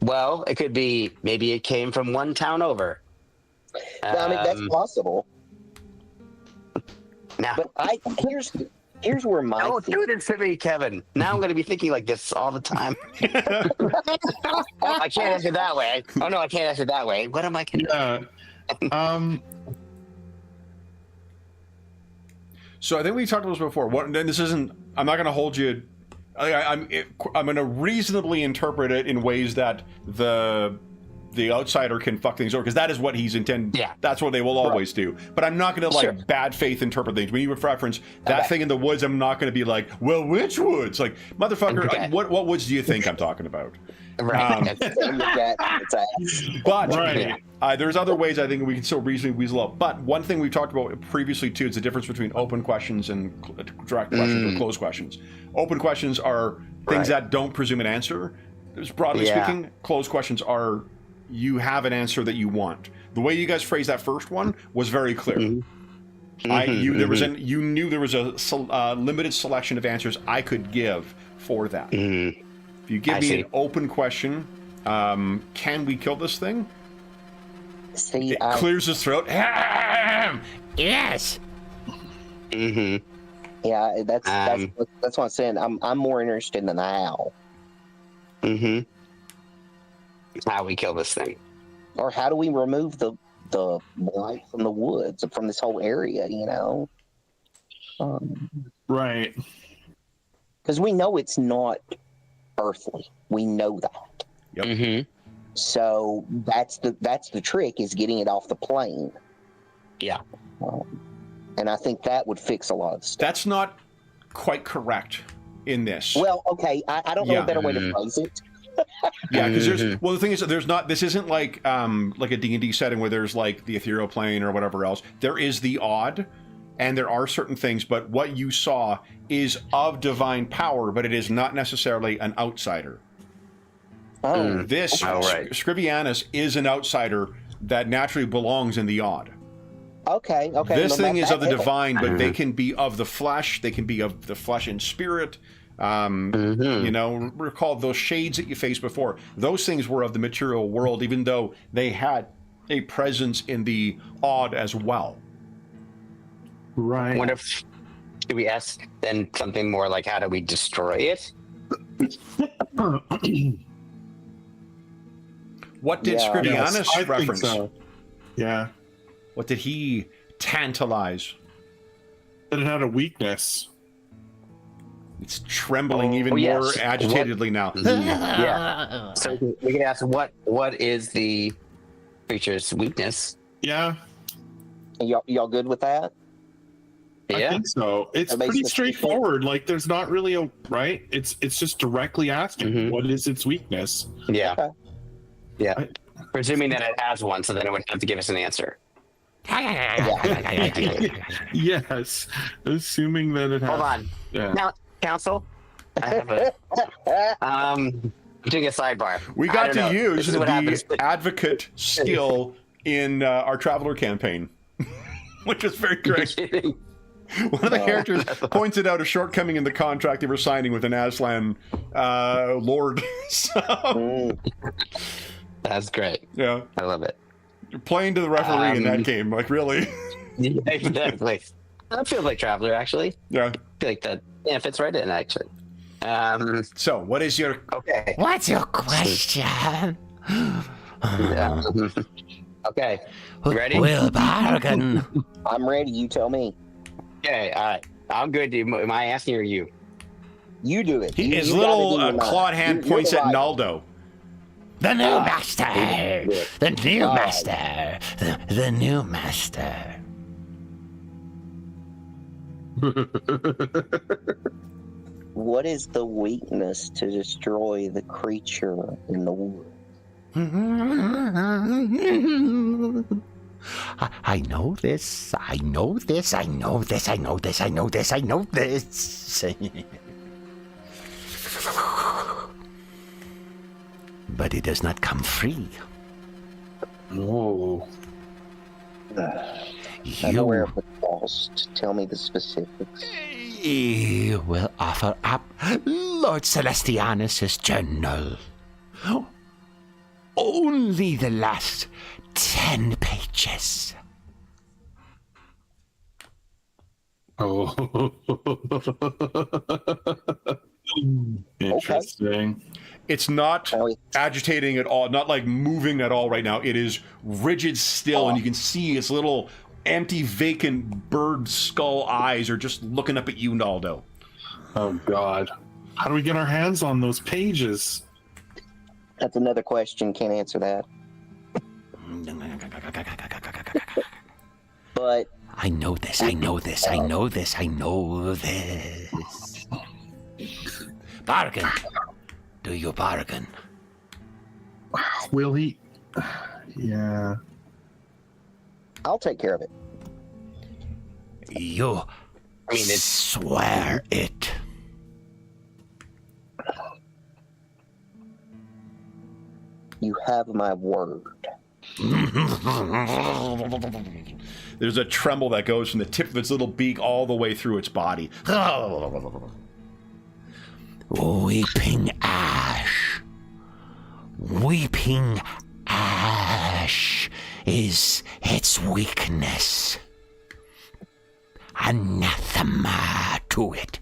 Well, it could be maybe it came from one town over. I mean, that's possible. Now, But here's where my don't do this to me, Kevin. Now I'm going to be thinking like this all the time. I can't answer that way. Oh no, I can't answer that way. What am I going to? Yeah. So I think we talked about this before. And this isn't. I'm not going to hold you. I'm going to reasonably interpret it in ways that the outsider can fuck things over, because that is what he's intended. Yeah. That's what they will always do. But I'm not going to Sure. bad faith interpret things. When you reference that thing in the woods, I'm not going to be like, well, which woods? Like, motherfucker, Okay. what woods do you think I'm talking about? Right. But Right. there's other ways I think we can still reasonably weasel up. But one thing we've talked about previously too is the difference between open questions and direct questions or closed questions. Open questions are things that don't presume an answer. Broadly speaking, closed questions are you have an answer that you want. The way you guys phrased that first one was very clear. You knew there was a limited selection of answers I could give for that. If you give me an open question, can we kill this thing? See, It clears his throat. Yes. yeah, that's what I'm saying. I'm more interested in the how. How we kill this thing. Or how do we remove the blight from the woods, from this whole area, you know? Right. Because we know it's not earthly. We know that. Yep. So that's the trick, is getting it off the plane. Yeah. And I think that would fix a lot of stuff. That's not quite correct in this. Well, okay, I don't know a better way to phrase it. Yeah, because the thing is that there's not. This isn't like a D&D setting where there's like the ethereal plane or whatever else. There is the odd, and there are certain things, but what you saw is of divine power, but it is not necessarily an outsider. Oh, This right. Scrivianus is an outsider that naturally belongs in the odd. okay. This thing is of the that- divine, but they can be of the flesh. They can be of the flesh and spirit. You know, recall those shades that you faced before. Those things were of the material world, even though they had a presence in the odd as well. Right. I wonder if do we ask then something more like how do we destroy it? What did Scrivianus I reference? think so. Yeah. What did he tantalize? That it had a weakness. It's trembling even yes. more agitatedly now. Yeah. So we can ask what is the creature's weakness? Yeah. Y'all good with that? I think so. It's pretty straightforward. Like, there's not really a right. It's just directly asking what is its weakness. Yeah. Okay. Yeah. Presuming that it has one, so then it would have to give us an answer. Yes, assuming that it has. Hold on. Yeah. Now, counsel, I have doing a sidebar. We got to use the advocate skill in our Traveler campaign, which is very great. One of the characters pointed out a shortcoming in the contract they were signing with an Aslan lord. So, that's great. Yeah. I love it. You're playing to the referee in that game, like, really. Yeah, exactly. That feels like Traveler, actually. Yeah. I feel like that fits right in, actually. So, what is your... Okay. What's your question? Okay. You ready? We'll bargain. I'm ready. You tell me. Okay, all right. I'm good. Am I asking or you? You do it. His you little gotta do your clawed mind. hand You're points the at right. Naldo. The new master. The new All right. master. The new master. What is the weakness to destroy the creature in the wood? I know this. I know this. I know this. I know this. I know this. I know this. But it does not come free. Oh. I'm aware You of the cost. Tell me the specifics. will offer up Lord Celestianus' journal. Only the last 10 pages. Oh. Interesting. It's not agitating at all, not like moving at all right now. It is rigid still, and you can see its little empty, vacant bird skull eyes are just looking up at you, Naldo. Oh, God. How do we get our hands on those pages? That's another question. Can't answer that. But I know this. I know this. I know this. I know this. Bargain. Do you bargain? Will he? Yeah. I'll take care of it. You swear it. You have my word. There's a tremble that goes from the tip of its little beak all the way through its body. Weeping ash. Weeping ash is its weakness. Anathema to it.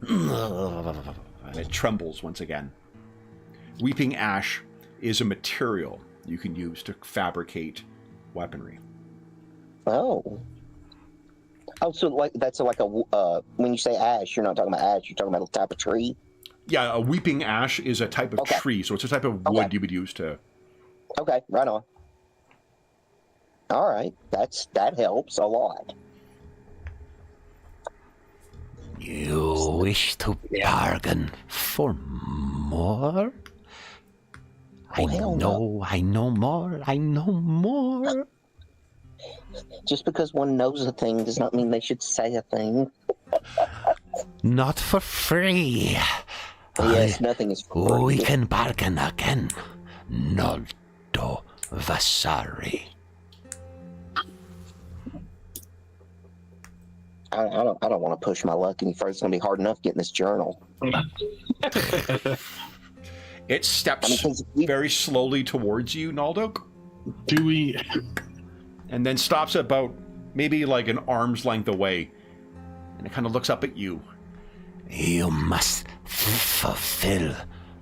And it trembles once again. Weeping ash is a material you can use to fabricate weaponry. Oh. Oh, so like that's like a when you say ash, you're not talking about ash. You're talking about a type of tree. Yeah, a weeping ash is a type of tree, so it's a type of wood you would use to. Okay, right on. All right, that helps a lot. You wish to bargain for more? I hell know, I know more, I know more. Just because one knows a thing does not mean they should say a thing. Not for free. Yes, nothing is for free. We can bargain again. Noldo Vasari. I don't want to push my luck any further. It's going to be hard enough getting this journal. It steps very slowly towards you, Naldo. Do we? And then stops about maybe like an arm's length away. And it kind of looks up at you. You must fulfill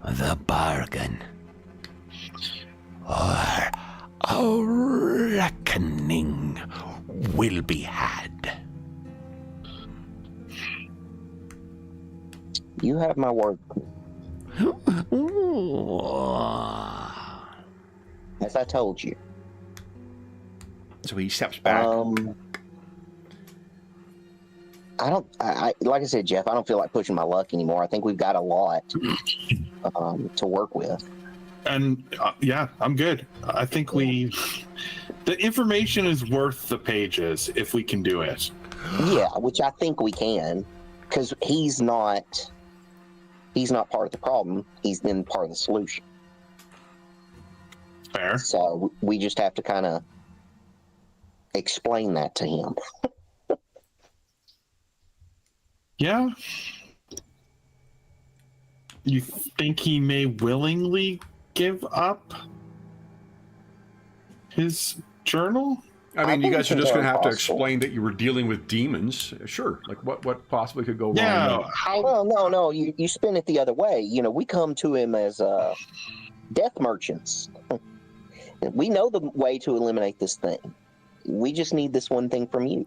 the bargain, or a reckoning will be had. You have my word. As I told you. So he steps back. like I said, Jeff, I don't feel like pushing my luck anymore. I think we've got a lot to work with. And yeah, I'm good. I think the information is worth the pages if we can do it. Yeah, which I think we can, because he's not part of the problem. He's then part of the solution. Fair. So we just have to kind of explain that to him. Yeah. You think he may willingly give up his journal? I mean, you guys are just going to have to possible. explain that you were dealing with demons. Sure. Like, what possibly could go wrong? Yeah. How? Well, no. You spin it the other way. You know, we come to him as death merchants. We know the way to eliminate this thing. We just need this one thing from you.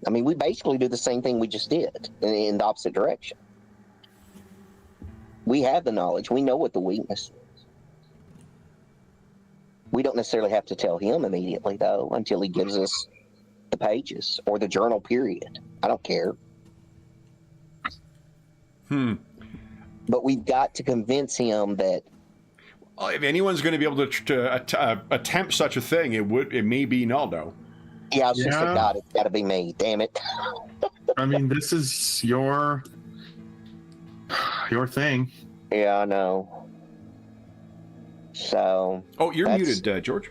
I mean, we basically do the same thing we just did in the opposite direction. We have the knowledge. We know what the weakness is. We don't necessarily have to tell him immediately, though, until he gives us the pages or the journal, period. I don't care. But we've got to convince him that... Well, if anyone's going to be able to attempt such a thing, it may be Naldo. Yeah, I was just like, God, it's got to be me. Damn it. I mean, this is your thing. Yeah, I know. So... Oh, you're muted, George.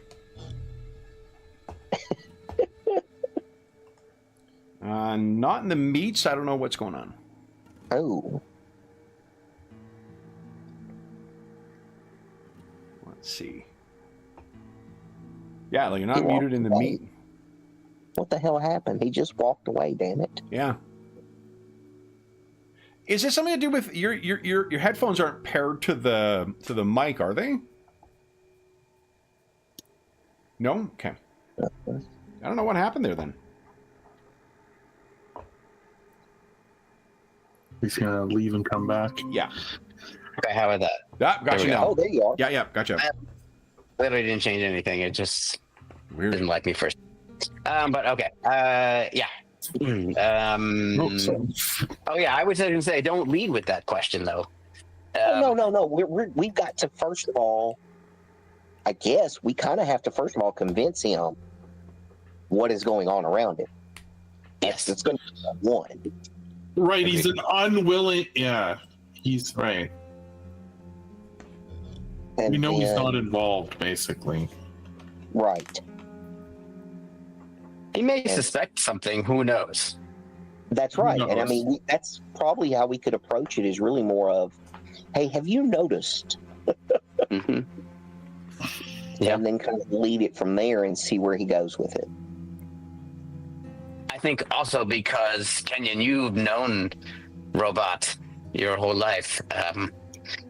Not in the meats. I don't know what's going on. Oh. Let's see. Yeah, like you're not muted in the meat. What the hell happened? He just walked away, damn it. Yeah. Is this something to do with your headphones aren't paired to the mic, are they? No? Okay. I don't know what happened there then. He's gonna leave and come back. Yeah. Okay, how about that? Yeah, got you we go. now. Oh, there you are. Yeah, gotcha. Literally didn't change anything. It just Weird. didn't like me first. But okay. Yeah. Oh yeah, I was going to say, don't lead with that question though. No. We've got to, first of all, I guess we kind of have to first of all convince him what is going on around him. Yes, It's going to be one. Right, he's an unwilling. Yeah, he's right. And We know he's then- not involved, basically. Right. he may suspect something. Who knows? That's right. And I knows? mean, that's probably how we could approach it, is really more of, hey, have you noticed? Mm-hmm. Yeah. And then kind of lead it from there and see where he goes with it. I think also because Kenyon, you've known Robot your whole life.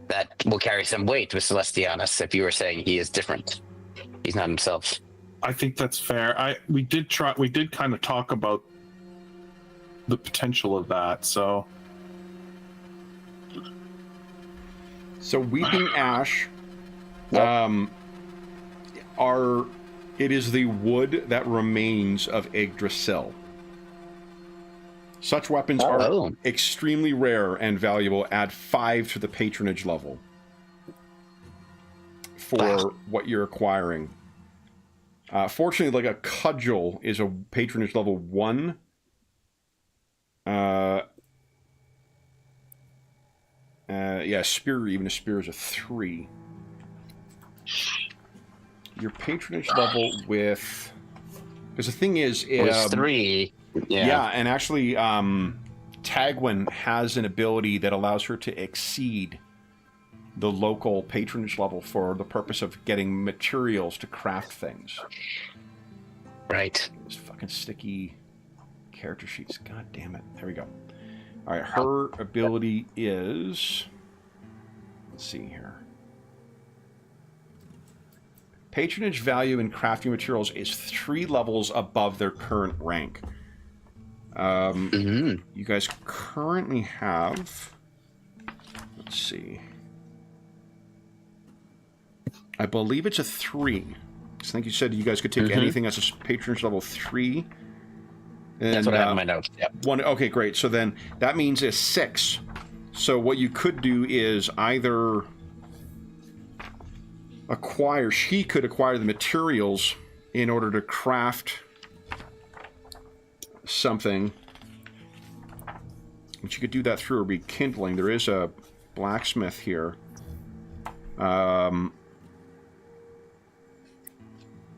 That will carry some weight with Celestianus if you were saying he is different. He's not himself. I think that's fair. We did kind of talk about the potential of that. So Weeping Ash, it is the wood that remains of Yggdrasil. Such weapons are extremely rare and valuable. Add 5 to the patronage level for what you're acquiring. Fortunately, like a cudgel is a patronage level 1. Spear, even a spear is a 3. Your patronage level with... Because the thing is... It's 3. Yeah, and actually, Tagwin has an ability that allows her to exceed the local patronage level for the purpose of getting materials to craft things. Right. These fucking sticky character sheets. God damn it. There we go. All right, her ability is... Let's see here. Patronage value in crafting materials is 3 levels above their current rank. You guys currently have... Let's see. I believe it's a 3. I think you said you guys could take anything that's a patronage level 3. And, that's what I have in my notes. Yep. One. Okay, great. So then that means it's 6. So what you could do is either she could acquire the materials in order to craft something. But you could do that through a rekindling. There is a blacksmith here.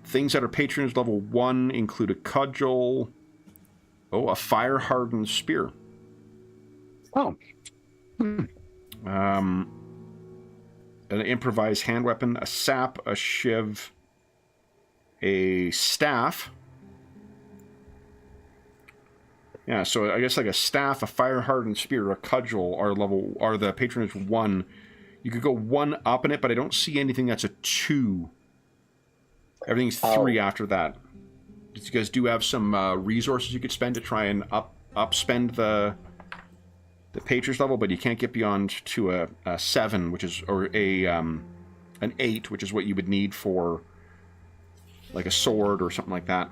Things that are patronage level 1 include a cudgel. Oh, a fire-hardened spear. Oh. An improvised hand weapon, a sap, a shiv, a staff. Yeah, so I guess like a staff, a fire-hardened spear, a cudgel are the patronage 1. You could go 1 up in it, but I don't see anything that's a 2. Everything's 3 after that. You guys do have some resources you could spend to try and upspend the patronage level, but you can't get beyond to a 7, which is an 8, which is what you would need for like a sword or something like that.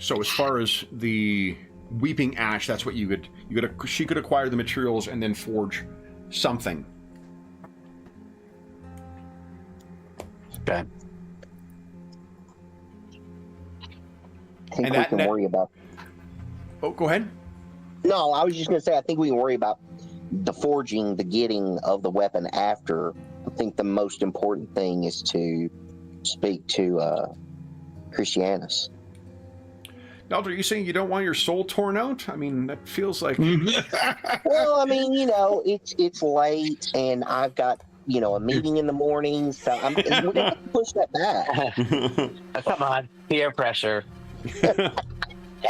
So as far as the Weeping Ash, that's what she could acquire the materials and then forge something. I Okay. think we can worry about. Oh, go ahead. No, I was just going to say, I think we can worry about the forging, the getting of the weapon after. I think the most important thing is to speak to Christianus. Nelder, are you saying you don't want your soul torn out? I mean, that feels like... Well, I mean, it's late, and I've got, a meeting in the morning, so we're going to push that back. Come on, peer pressure.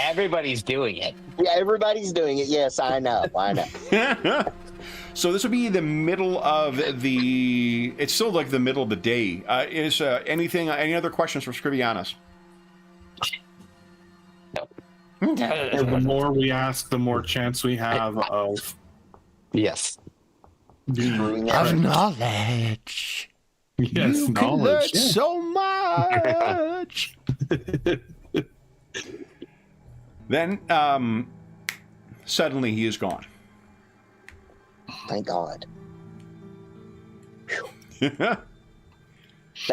Everybody's doing it. Yeah, everybody's doing it. Yes, I know. So this would be the middle of it's still like the middle of the day. Is any other questions for Scrivianus? The more we ask, the more chance we have of... Yes. Of knowledge. Yes, you can learn so much. Then, suddenly he is gone. Thank God. That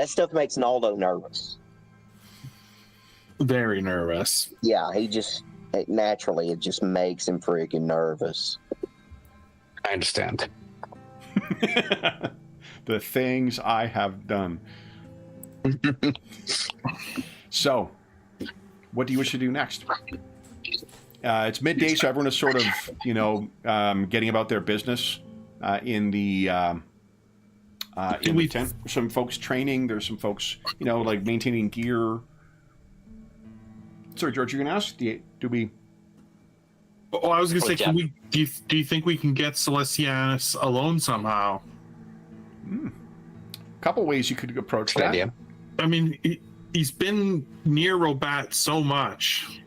stuff makes Naldo nervous. Very nervous. Yeah, it just makes him freaking nervous. I understand. The things I have done. So, what do you wish to do next? It's midday, so everyone is sort of, getting about their business in the tent. Some folks training. There's some folks, like maintaining gear. Sorry, George, you're going to ask? Do we... Oh, I was going to say, do you think we can get Celestianus alone somehow? Couple ways you could approach that. Idea. I mean, he's been near Robat so much.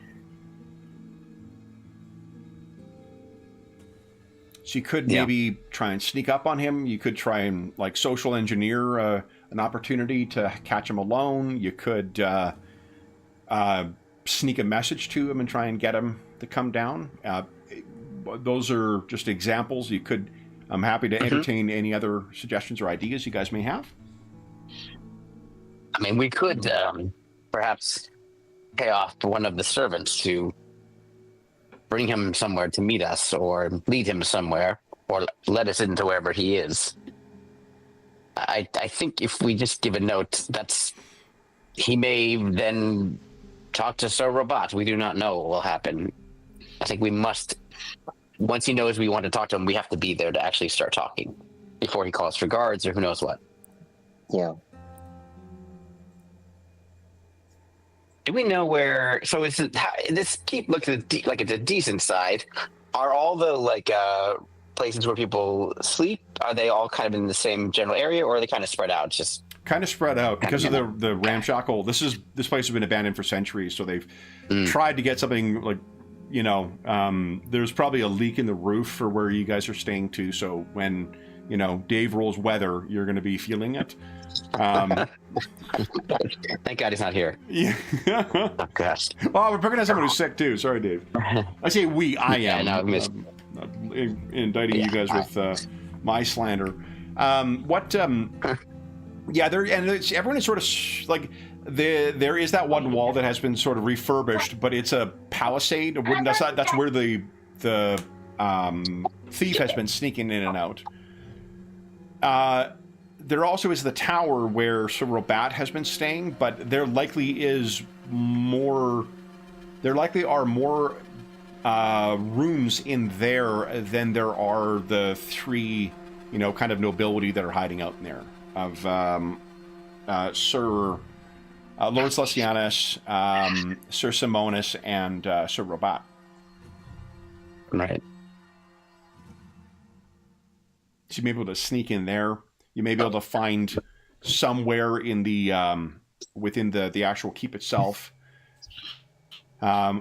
So you could maybe try and sneak up on him. You could try and social engineer an opportunity to catch him alone. You could sneak a message to him and try and get him to come down. Those are just examples. I'm happy to entertain any other suggestions or ideas you guys may have. I mean, we could perhaps pay off one of the servants to bring him somewhere to meet us, or lead him somewhere, or let us into wherever he is. I think if we just give a note, he may then talk to Sir Robot. We do not know what will happen. I think we must, once he knows we want to talk to him, we have to be there to actually start talking before he calls for guards or who knows what. Yeah. Do we know where? So this keep looking like it's a decent side. Are all the places where people sleep? Are they all kind of in the same general area, or are they kind of spread out? Just kind of spread out because of the ramshackle. This place has been abandoned for centuries, so they've tried to get something there's probably a leak in the roof for where you guys are staying too. So when you know, Dave rolls weather, you're going to be feeling it. Thank God he's not here. Yeah. Oh, gosh. Well, we're picking at someone who's sick too. Sorry, Dave. I say we. I Yeah, am. no, I missed- Indicting you guys with my slander. Yeah, there and everyone is sort of like there is that one wall that has been sort of refurbished, but it's a palisade. That's where the thief has been sneaking in and out. There also is the tower where Sir Robat has been staying, but there likely are more rooms in there than there are the three, you know, kind of nobility that are hiding out in there of Sir Lord Celestianus, Sir Simonis, and Sir Robat. Right. So you may be able to sneak in there. You may be able to find somewhere in the within the actual keep itself.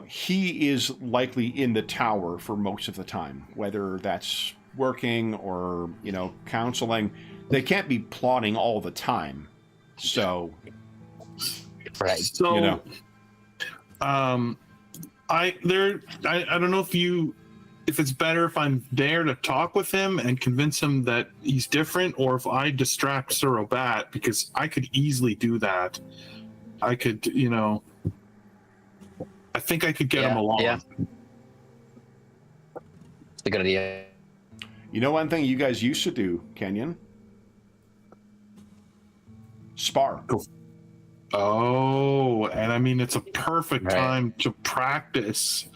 He is likely in the tower for most of the time, whether that's working or, you know, counseling. They can't be plotting all the time. So, right. So, you know, I don't know if it's better if I'm there to talk with him and convince him that he's different, or if I distract Sir Robat, because I could easily do that. I could, you know, I think I could get him along. Yeah. It's a good idea. you know one thing you guys used to do, Kenyon? Spar. Oh, and I mean, it's a perfect time to practice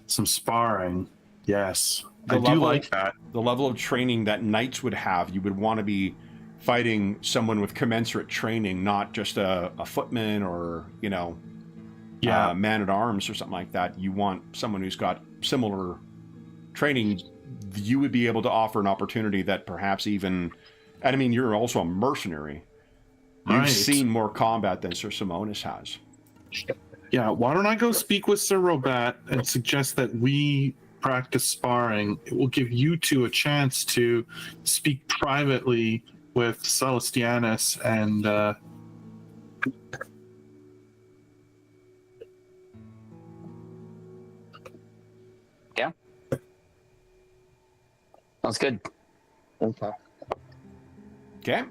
some sparring. Yes, I do like that. The level of training that knights would have, you would want to be fighting someone with commensurate training, not just a footman or, you know, man at arms or something like that. You want someone who's got similar training. You would be able to offer an opportunity that perhaps even, and I mean, you're also a mercenary. You've seen more combat than Sir Simonis has. Yeah, why don't I go speak with Sir Robat and suggest that we practice sparring? It will give you two a chance to speak privately with Celestianus and Yeah. Sounds good. Okay. Okay.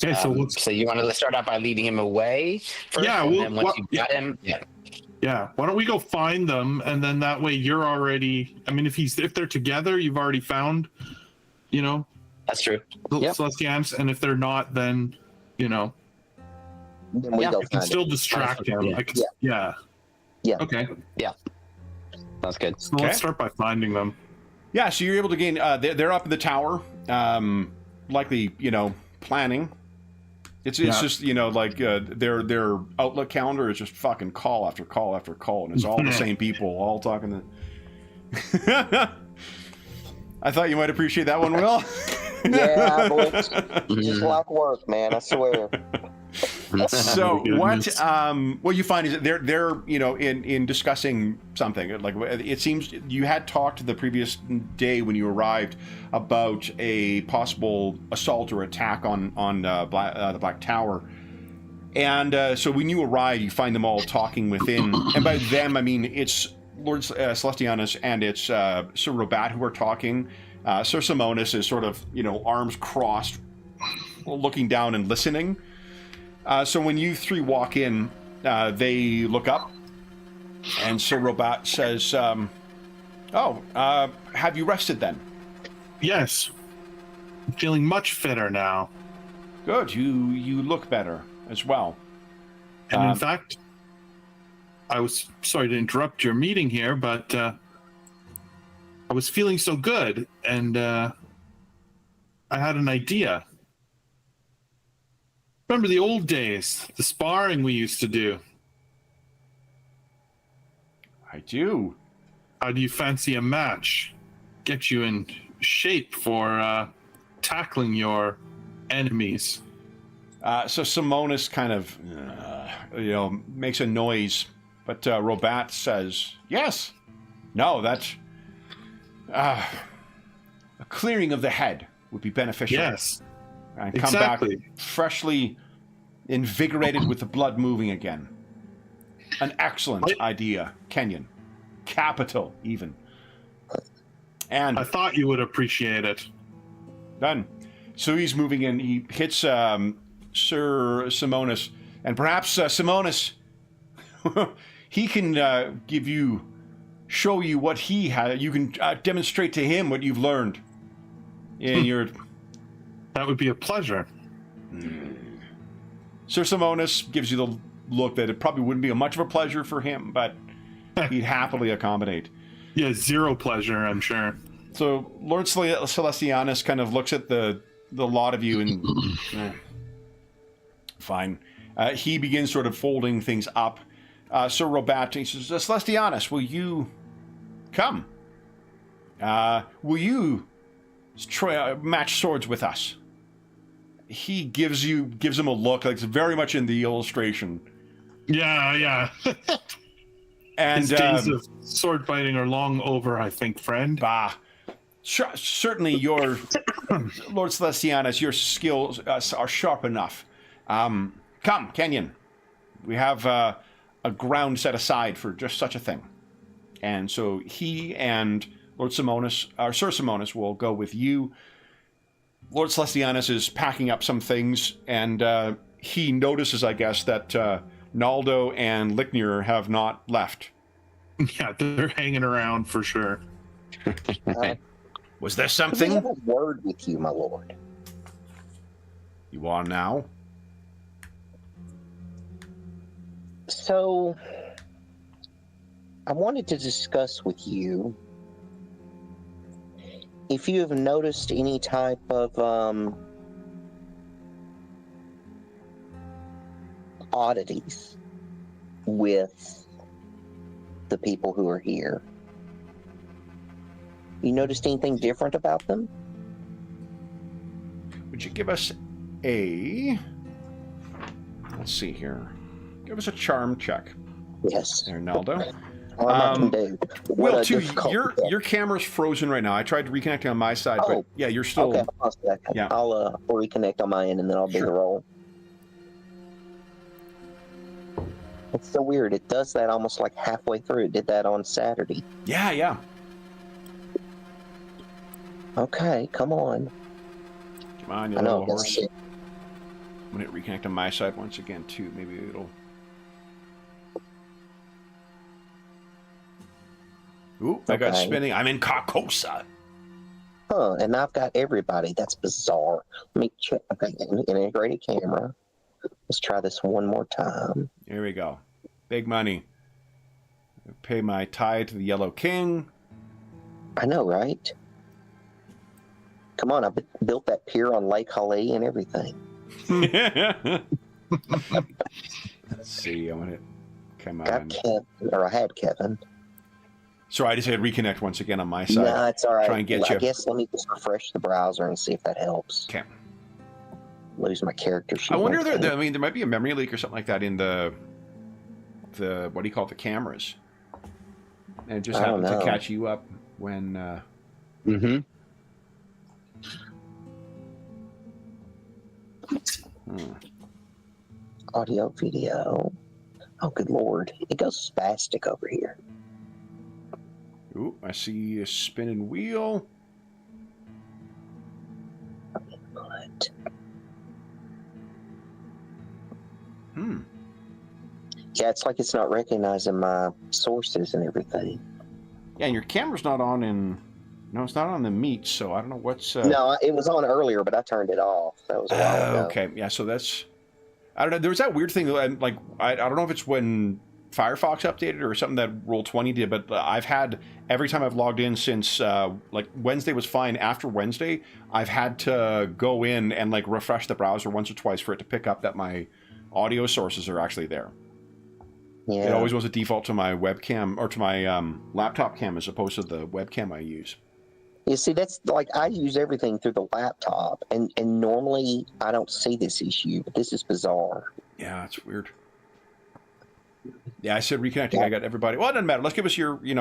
okay, So you want to start out by leading him away first? Yeah, and well, then once you got him, why don't we go find them, and then that way you're already, I mean, if they're together, you've already found, you know, that's true. Celestianus, and if they're not, then, you know, Then we go I can find still it. distract him. Yeah. I can, yeah. Okay. Sounds good. So let's start by finding them. Yeah, so you're able to gain. They're up in the tower, likely, you know, planning. It's just, you know, like their Outlook calendar is just fucking call after call after call, and it's all the same people all talking. I thought you might appreciate that one, Will. Yeah, boy, it's just like work, man. I swear. So what you find is that they're you know in discussing something. Like, it seems you had talked the previous day when you arrived about a possible assault or attack on the Black Tower, and so when you arrive, you find them all talking within, and by them I mean it's Lord Celestianus and it's Sir Robat who are talking. Sir Simonis is sort of, you know, arms crossed, looking down and listening. So when you three walk in, they look up, and Sir Robat says, have you rested then? Yes. I'm feeling much fitter now. Good, you look better as well. And in fact, I was sorry to interrupt your meeting here, but I was feeling so good, and I had an idea. Remember the old days, the sparring we used to do? I do. How do you fancy a match? Get you in shape for tackling your enemies. So Simonis kind of, you know, makes a noise, but Robat says, yes. No, that's a clearing of the head. would be beneficial. Yes. And come back freshly invigorated with the blood moving again. An excellent idea, Kenyon. Capital, even. And I thought you would appreciate it. Done. So he's moving in. He hits Sir Simonis. And perhaps Simonis, he can show you what he had. You can demonstrate to him what you've learned in your... That would be a pleasure. Sir Simonis gives you the look that it probably wouldn't be much of a pleasure for him, but he'd happily accommodate. Yeah, zero pleasure, I'm sure. So Lord Celestianus kind of looks at the lot of you and... fine. He begins sort of folding things up. Sir Robat, he says, Celestianus, will you come? Will you match swords with us? He gives him a look like it's very much in the illustration. Yeah. And his days of sword fighting are long over, I think, friend. Certainly, your Lord Celestianus, your skills are sharp enough. Come, Kenyon. We have a ground set aside for just such a thing. And so he and Lord Simonis, or Sir Simonis, will go with you. Lord Celestianus is packing up some things, and he notices, I guess, that Naldo and Licknir have not left. Yeah, they're hanging around for sure. Was there We something? have a word with you, my lord. You are now? So, I wanted to discuss with you if you have noticed any type of oddities with the people who are here. You noticed anything different about them? Would you give us a... Let's see here. Give us a charm check. Yes. There, Naldo. I can do. Will, too, your camera's frozen right now. I tried reconnecting on my side, but yeah, you're still... Okay, hold on a second. Yeah. I'll reconnect on my end, and then I'll do the roll. It's so weird. It does that almost like halfway through. It did that on Saturday. Yeah. Okay, come on. Come on, you I know. little horse. I'm going to reconnect on my side once again, too. Maybe it'll... Ooh, I got spinning. I'm in Carcosa. Huh, and I've got everybody. That's bizarre. Let me check. Okay, integrated camera. Let's try this one more time. Here we go. Big money. Pay my tithe to the Yellow King. I know, right? Come on, I built that pier on Lake Hali and everything. Let's see. I want to come Got on. Kevin, or I had Kevin. Sorry, I just had reconnect once again on my side. No, it's all right. Try and get you. I guess let me just refresh the browser and see if that helps. Okay. Lose my character sheet. I wonder there might be a memory leak or something like that in the what do you call it, the cameras, and it just happened to catch you up when. Audio, video. Oh, good lord! It goes spastic over here. Ooh, I see a spinning wheel. What? Yeah, it's like it's not recognizing my sources and everything. Yeah, and your camera's not on in... No, it's not on the meet, so I don't know what's... No, it was on earlier, but I turned it off. That was a while ago. Okay, yeah, so that's... I don't know, there was that weird thing, like, I don't know if it's when Firefox updated or something that Roll20 did, but I've had, every time I've logged in since, like, Wednesday was fine. After Wednesday, I've had to go in and, like, refresh the browser once or twice for it to pick up that my audio sources are actually there. Yeah. It always was a default to my webcam, or to my laptop cam as opposed to the webcam I use. You see, that's like, I use everything through the laptop, and normally I don't see this issue, but this is bizarre. Yeah, it's weird. Yeah, I said reconnecting. Yeah. I got everybody. Well, it doesn't matter. Let's give us your, we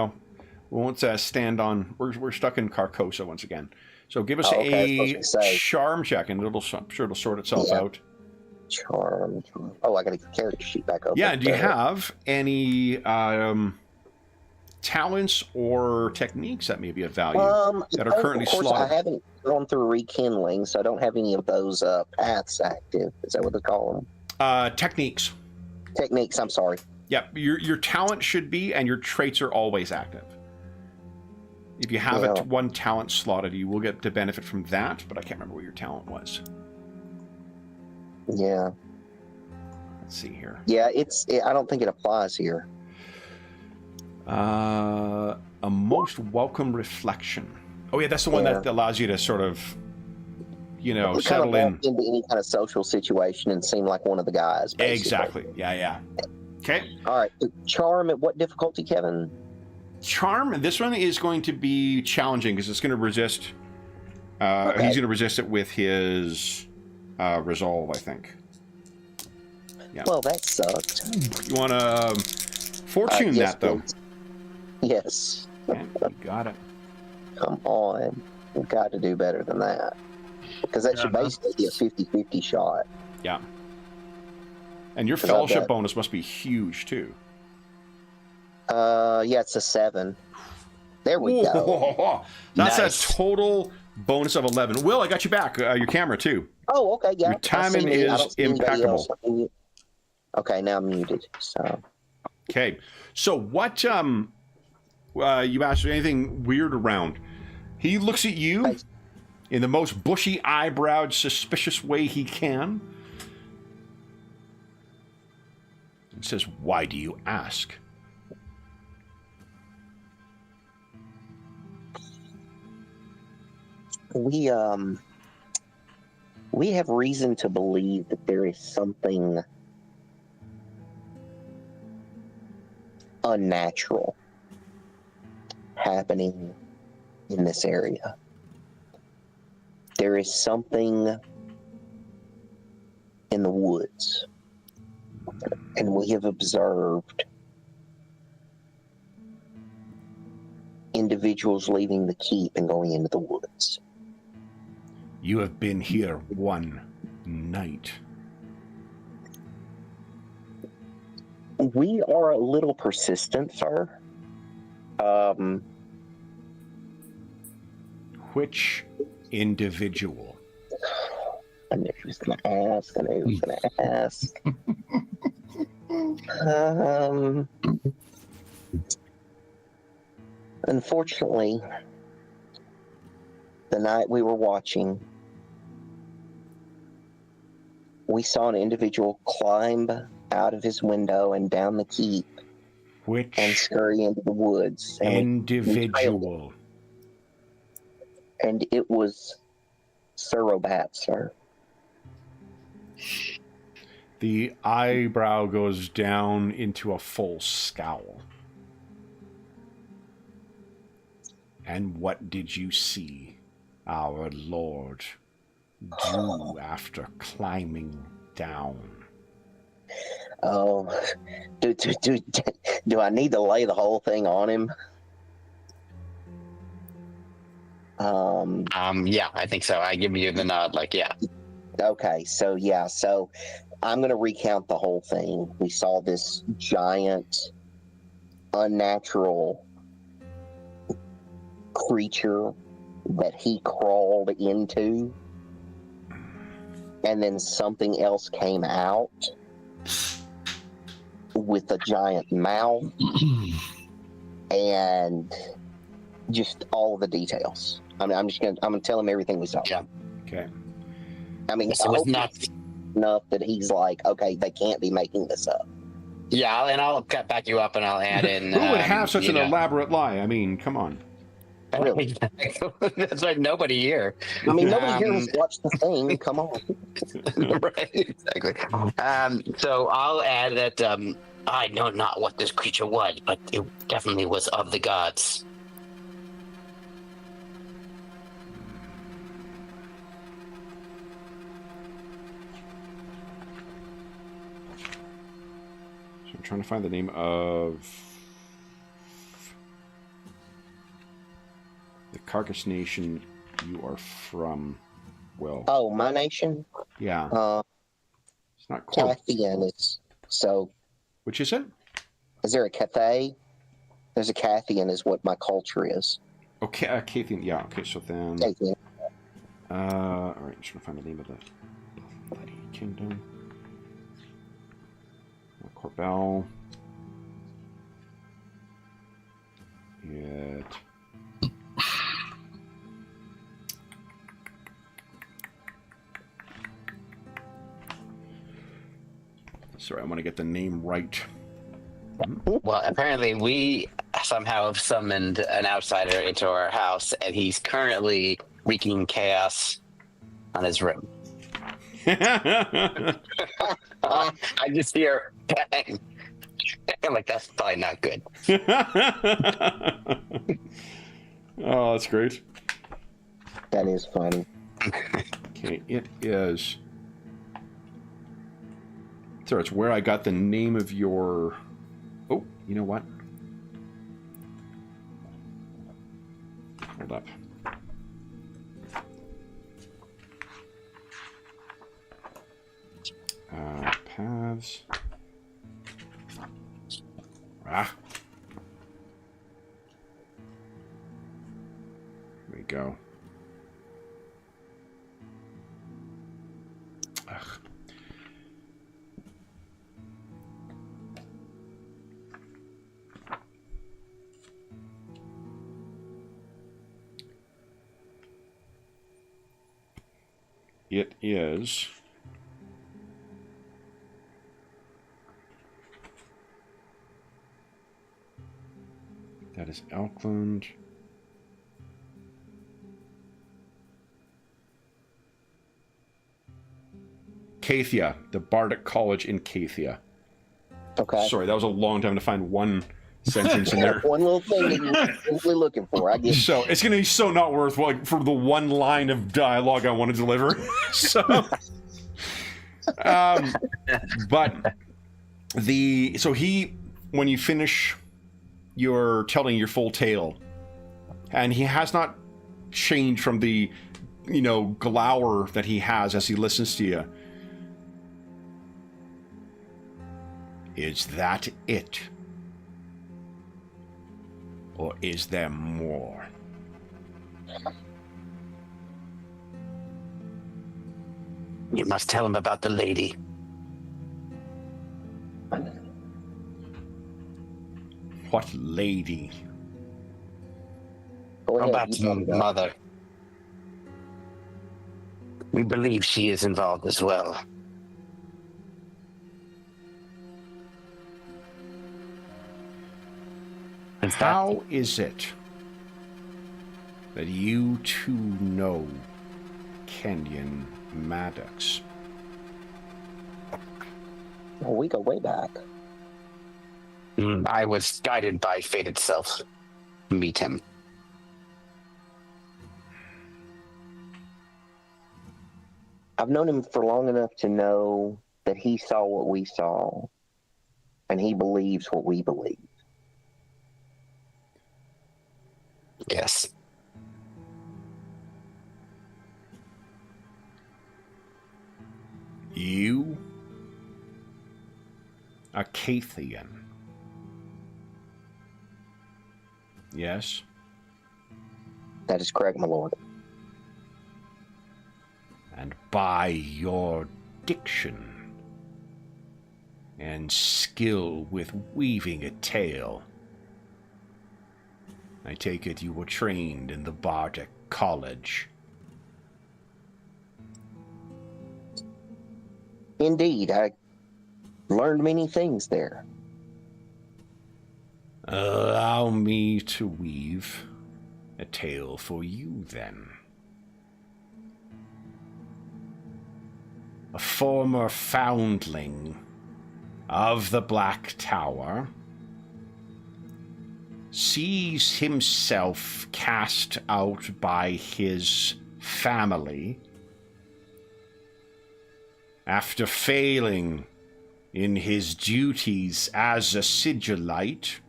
won't stand on... We're stuck in Carcosa once again. So give us a charm check, and I'm sure it'll sort itself out. Charm. Oh, I got a character sheet back open. Yeah, do you have any talents or techniques that may be of value that are currently slotted? I haven't gone through rekindling, so I don't have any of those paths active. Is that what they call them? Techniques. Techniques, I'm sorry. Yep, your talent should be, and your traits are always active. If you have one talent slotted, you will get to benefit from that, but I can't remember what your talent was. Yeah. Let's see here. Yeah, I don't think it applies here. A most welcome reflection. Oh yeah, that's the one that allows you to sort of, settle in into any kind of social situation and seem like one of the guys. Basically. Exactly. Yeah. Okay. All right. Charm at what difficulty, Kevin? Charm. This one is going to be challenging because it's going to resist. He's going to resist it with his resolve, I think. Yeah. Well, that sucked. You want to fortune that though? Please. Yes. Okay, you got it. Come on. We've got to do better than that. Because that should basically be a 50-50 shot. Yeah. And your fellowship bonus must be huge, too. Yeah, it's a 7. There we go. That's a total bonus of 11. Will, I got you back. Your camera, too. Oh, okay, yeah. Your timing is impeccable. Okay, now I'm muted. So. Okay. So what, you asked anything weird around. He looks at you in the most bushy eyebrowed, suspicious way he can. And says, "Why do you ask?" We have reason to believe that there is something unnatural happening in this area. There is something in the woods, and we have observed individuals leaving the keep and going into the woods. You have been here one night. We are a little persistent, sir. Which individual? I knew he was going to ask. Unfortunately, the night we were watching, we saw an individual climb out of his window and down the keep. Which and scurry into the woods. Individual. And it was Sir Robat, sir. The eyebrow goes down into a full scowl. And what did you see our Lord do after climbing down? Oh, do I need to lay the whole thing on him? Yeah, I think so. I give you the nod, yeah. Okay, so I'm going to recount the whole thing. We saw this giant, unnatural creature that he crawled into, and then something else came out with a giant mouth and just all of the details. I'm gonna tell him everything we saw. Yeah. Okay. I mean, it was not enough that he's like, okay, they can't be making this up. Yeah, and I'll back you up and I'll add in. Who would have such an elaborate lie? I mean, come on. Really? That's right. Nobody here. I mean, nobody here has watched the thing. Come on. Right. Exactly. So I'll add that I know not what this creature was, but it definitely was of the gods. So I'm trying to find the name of the Carcass Nation you are from. Well. Oh, my nation? Yeah. It's not quite. Cathian is so. Which is it? Is there a Cathay? There's a Cathian is what my culture is. Okay, Cathian. Yeah, okay, so then... Cathian. Alright, I'm just trying to find the name of the bloody kingdom. Corbel. Yet. Sorry, I want to get the name right. Well, apparently we somehow have summoned an outsider into our house, and he's currently wreaking chaos on his room. I just hear bang. I'm like, that's probably not good. Oh, that's great. That is funny. Okay, it is... So it's where I got the name of your... Oh, you know what? Hold up. Paths. Ah. There we go. Ugh. It is... That is Elkland. Cathia, the Bardic College in Cathia. Okay. Sorry, that was a long time to find one sentence in there. One little thing that you're simply looking for. I get So it's going to be so not worth like for the one line of dialogue I want to deliver. So, but when you finish your telling your full tale, and he has not changed from the, glower that he has as he listens to you. Is that it? Or is there more? You must tell him about the lady. What lady? Go ahead, About you talk about it. mother. We believe she is involved as well. How is it that you two know Kenyon Maddox? Well, we go way back. I was guided by fate itself to meet him. I've known him for long enough to know that he saw what we saw, and he believes what we believe. Yes. You? A Cathian? Yes? That is correct, my lord. And by your diction and skill with weaving a tale, I take it you were trained in the Bardic College. Indeed, I learned many things there. Allow me to weave a tale for you, then. A former foundling of the Black Tower sees himself cast out by his family after failing in his duties as a sigillite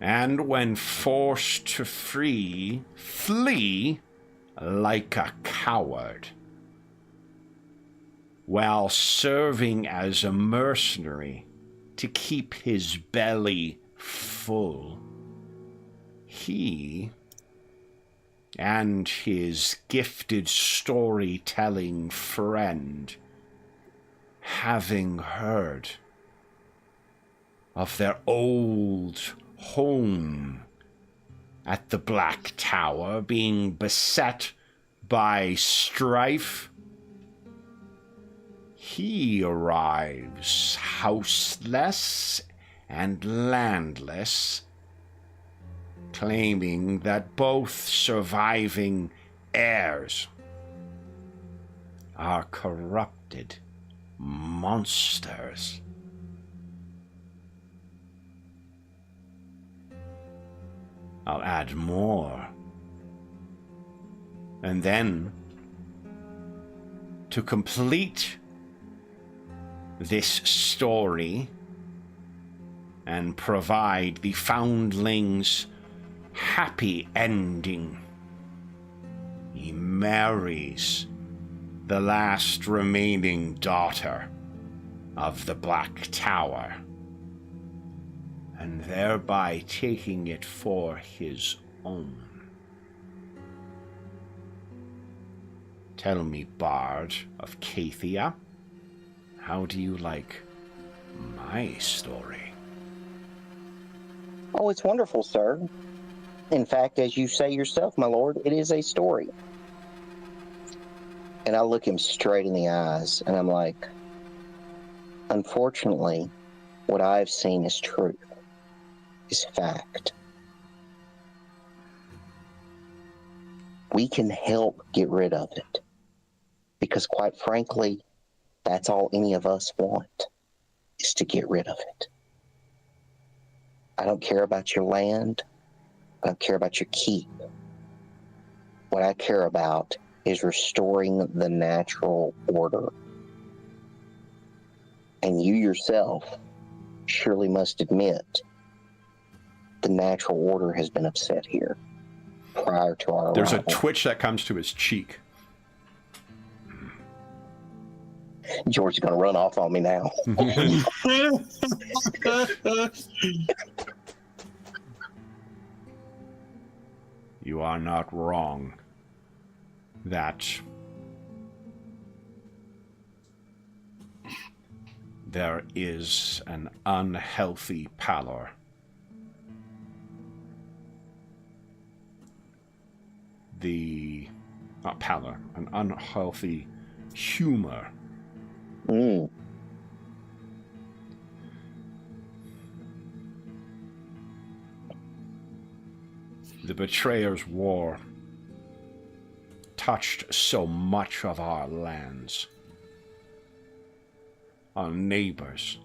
and when forced to flee like a coward. While serving as a mercenary to keep his belly full, he and his gifted storytelling friend, having heard of their old home at the Black Tower being beset by strife, he arrives houseless and landless, claiming that both surviving heirs are corrupted monsters. I'll add more. And then, to complete this story and provide the foundling's happy ending, he marries the last remaining daughter of the Black Tower, and thereby taking it for his own. Tell me, Bard of Cathia, how do you like my story? Oh, it's wonderful, sir. In fact, as you say yourself, my lord, it is a story. And I look him straight in the eyes, and I'm like, unfortunately, what I've seen is truth, is fact. We can help get rid of it. Because quite frankly, that's all any of us want, is to get rid of it. I don't care about your land. I don't care about your keep. What I care about is restoring the natural order. And you yourself surely must admit the natural order has been upset here prior to our There's arrival. a twitch that comes to his cheek. George is going to run off on me now. You are not wrong. That there is an unhealthy pallor. Not pallor, an unhealthy humor. Mm. The Betrayer's War touched so much of our lands, our neighbors.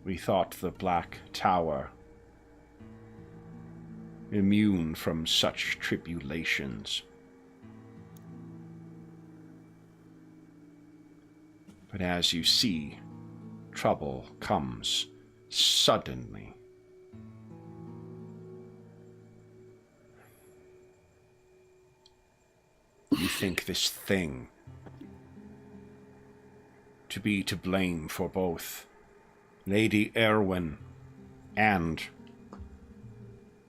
We thought the Black Tower immune from such tribulations. But as you see, trouble comes suddenly. You think this thing to be to blame for both Lady Erwin and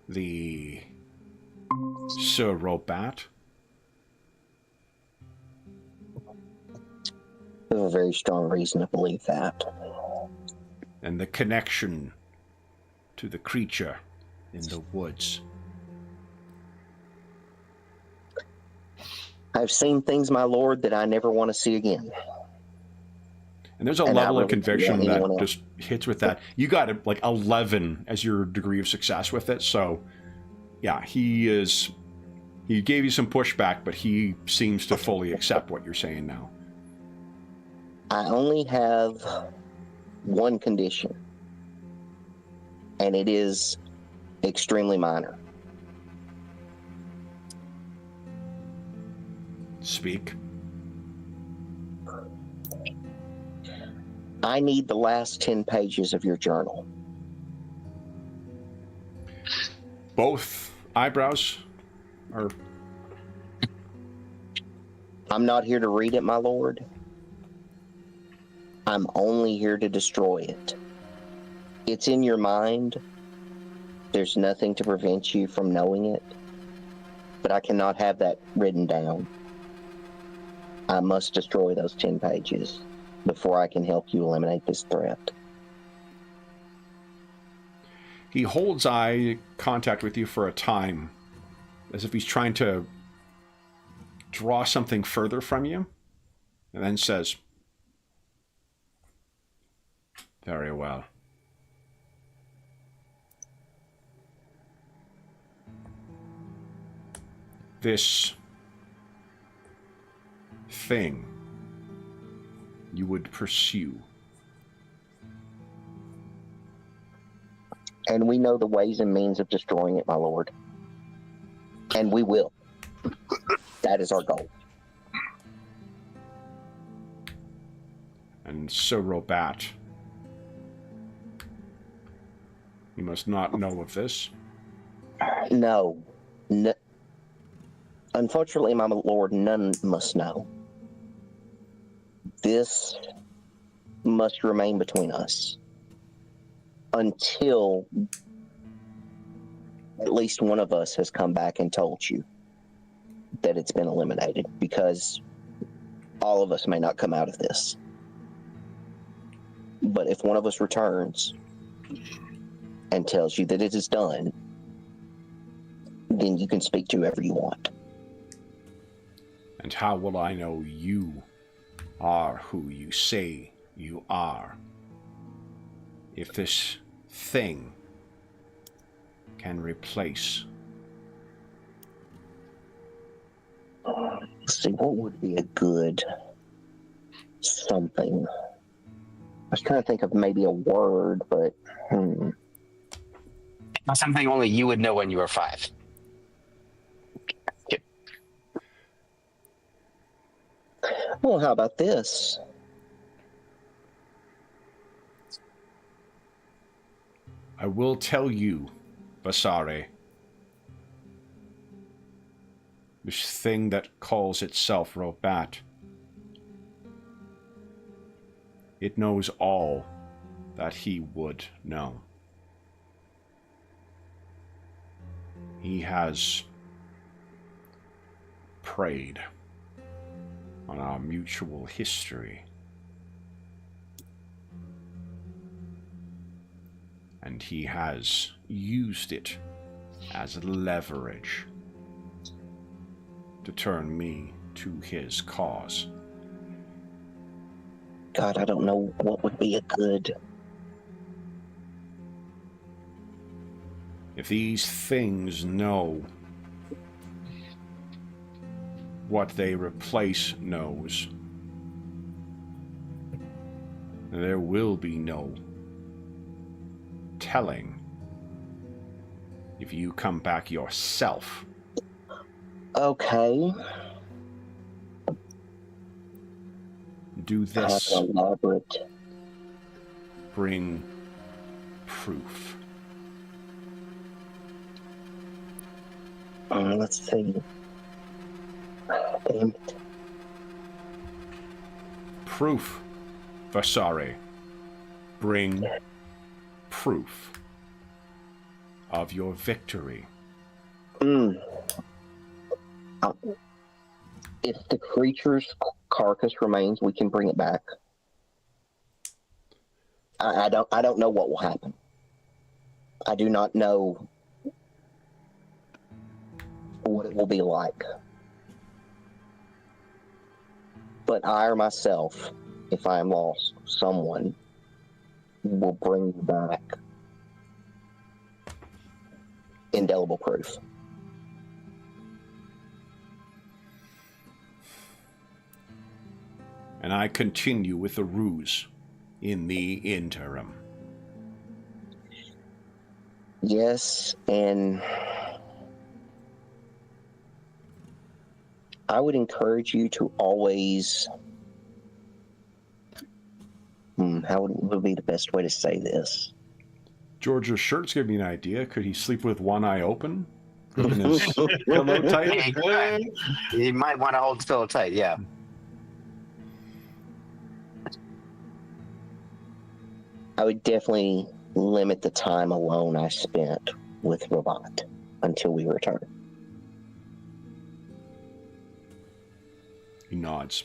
the Sir Robat? I have a very strong reason to believe that. And the connection to the creature in the woods. I've seen things, my lord, that I never want to see again. And there's a level of conviction that just hits with that. You got it like 11 as your degree of success with it. So, yeah, he gave you some pushback, but he seems to fully accept what you're saying now. I only have one condition, and it is extremely minor. Speak. I need the last 10 pages of your journal. Both eyebrows are... I'm not here to read it, my lord. I'm only here to destroy it. It's in your mind. There's nothing to prevent you from knowing it. But I cannot have that written down. I must destroy those 10 pages before I can help you eliminate this threat. He holds eye contact with you for a time, as if he's trying to draw something further from you, and then says, "Very well. This thing you would pursue." And we know the ways and means of destroying it, my lord. And we will. That is our goal. And so, Robat, you must not know of this. No. Unfortunately, my lord, none must know. This must remain between us until at least one of us has come back and told you that it's been eliminated, because all of us may not come out of this. But if one of us returns and tells you that it is done, then you can speak to whoever you want. And how will I know you are who you say you are, if this thing can replace? Let's see, what would be a good something? I was trying to think of maybe a word, but Something only you would know when you were 5. Well, how about this? I will tell you, Basare, this thing that calls itself Robat, it knows all that he would know. He has preyed on our mutual history, and he has used it as leverage to turn me to his cause. God, I don't know what would be a good... If these things know what they replace knows, there will be no telling if you come back yourself. Okay. Do this. Elaborate. Bring proof. Let's see. Damn it. Proof, Vasari. Bring proof of your victory. If the creature's carcass remains, we can bring it back. I don't know what will happen. I do not know what it will be like. But I or myself, if I am lost, someone will bring you back indelible proof. And I continue with the ruse in the interim. Yes, and I would encourage you to always... how would be the best way to say this? George's shirt's giving me an idea. Could he sleep with one eye open? Keeping his pillow tight? You might want to hold the pillow tight, yeah. I would definitely limit the time alone I spent with Robot until we return. He nods.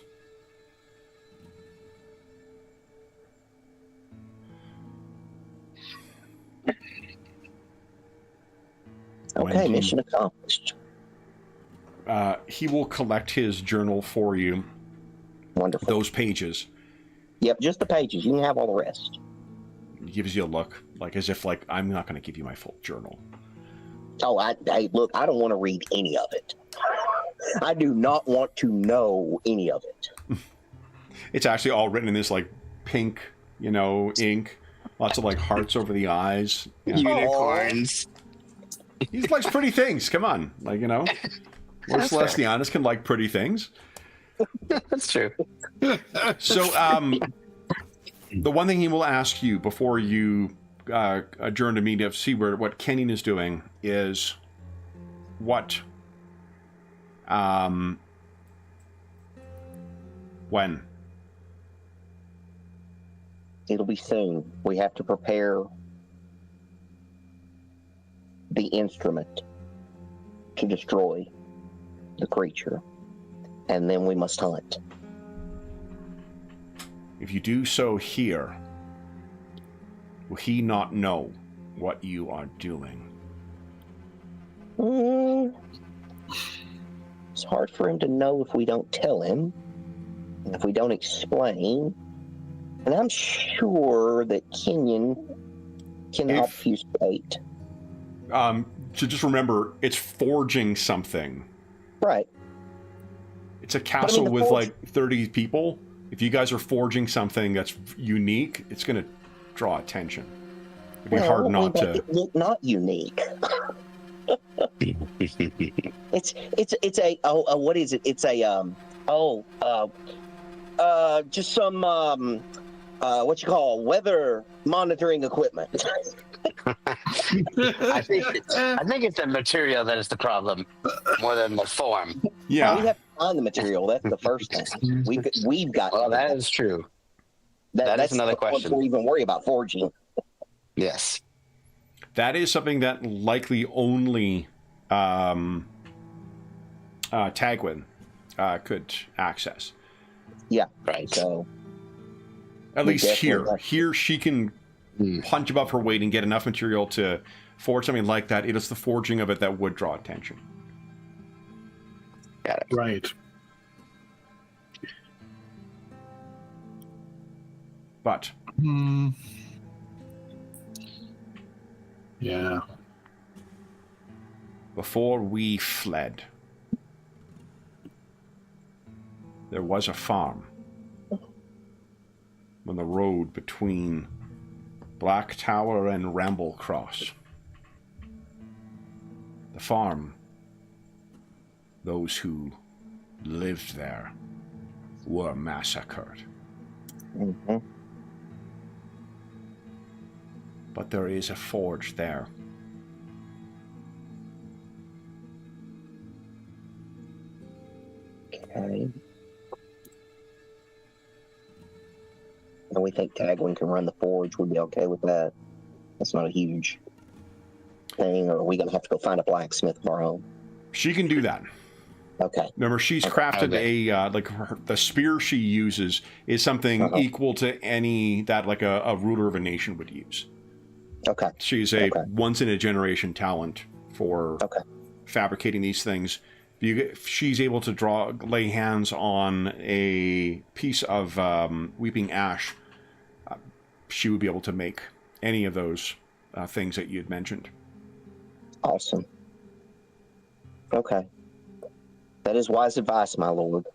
Okay, mission accomplished. He will collect his journal for you. Wonderful. Those pages. Yep, just the pages. You can have all the rest. He gives you a look, like as if, like, I'm not going to give you my full journal. Oh, hey, look, I don't want to read any of it. I do not want to know any of it. It's actually all written in this, like, pink, ink. Lots of, like, hearts over the eyes. Unicorns. He likes pretty things. Come on. Like, most Celestianas can like pretty things. That's true. So, the one thing he will ask you before you adjourn to meet to see what Kenyon is doing is what, when? It'll be soon. We have to prepare the instrument to destroy the creature, and then we must hunt. If you do so here, will he not know what you are doing? It's hard for him to know if we don't tell him, and if we don't explain. And I'm sure that Kenyon can obfuscate. So just remember, it's forging something. Right. It's a castle with like 30 people. If you guys are forging something that's unique, it's going to draw attention. It'd be hard not to. It look not unique. It's a what is it? It's a just some what you call weather monitoring equipment. I think it's the material that is the problem more than the form. Yeah, we have to find the material. That's the first thing. We've got. Well, that is true. That's another question. Before we even worry about forging. Yes, that is something that likely only Tagwin could access. Yeah, right. So at least here she can punch above her weight and get enough material to forge something like that. It is the forging of it that would draw attention. Got it. Right. But yeah. Before we fled, there was a farm on the road between Black Tower and Ramble Cross. The farm, those who lived there were massacred. Mm-hmm. But there is a forge there. Okay. And we think Tagwin can run the forge. We'd be okay with that. That's not a huge thing. Or are we going to have to go find a blacksmith of our own? She can do that. Okay. Remember, she's crafted the spear she uses is something equal to any that like a ruler of a nation would use. Okay. She's a once in a generation talent for fabricating these things. If she's able to lay hands on a piece of weeping ash, she would be able to make any of those things that you had mentioned. Awesome. Okay. That is wise advice, my lord.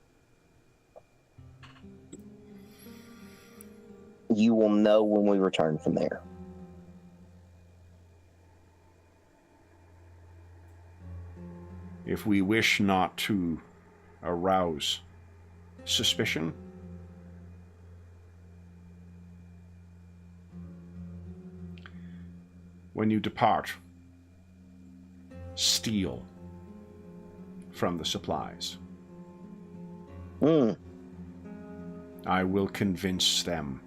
You will know when we return from there. If we wish not to arouse suspicion, when you depart, steal from the supplies. I will convince them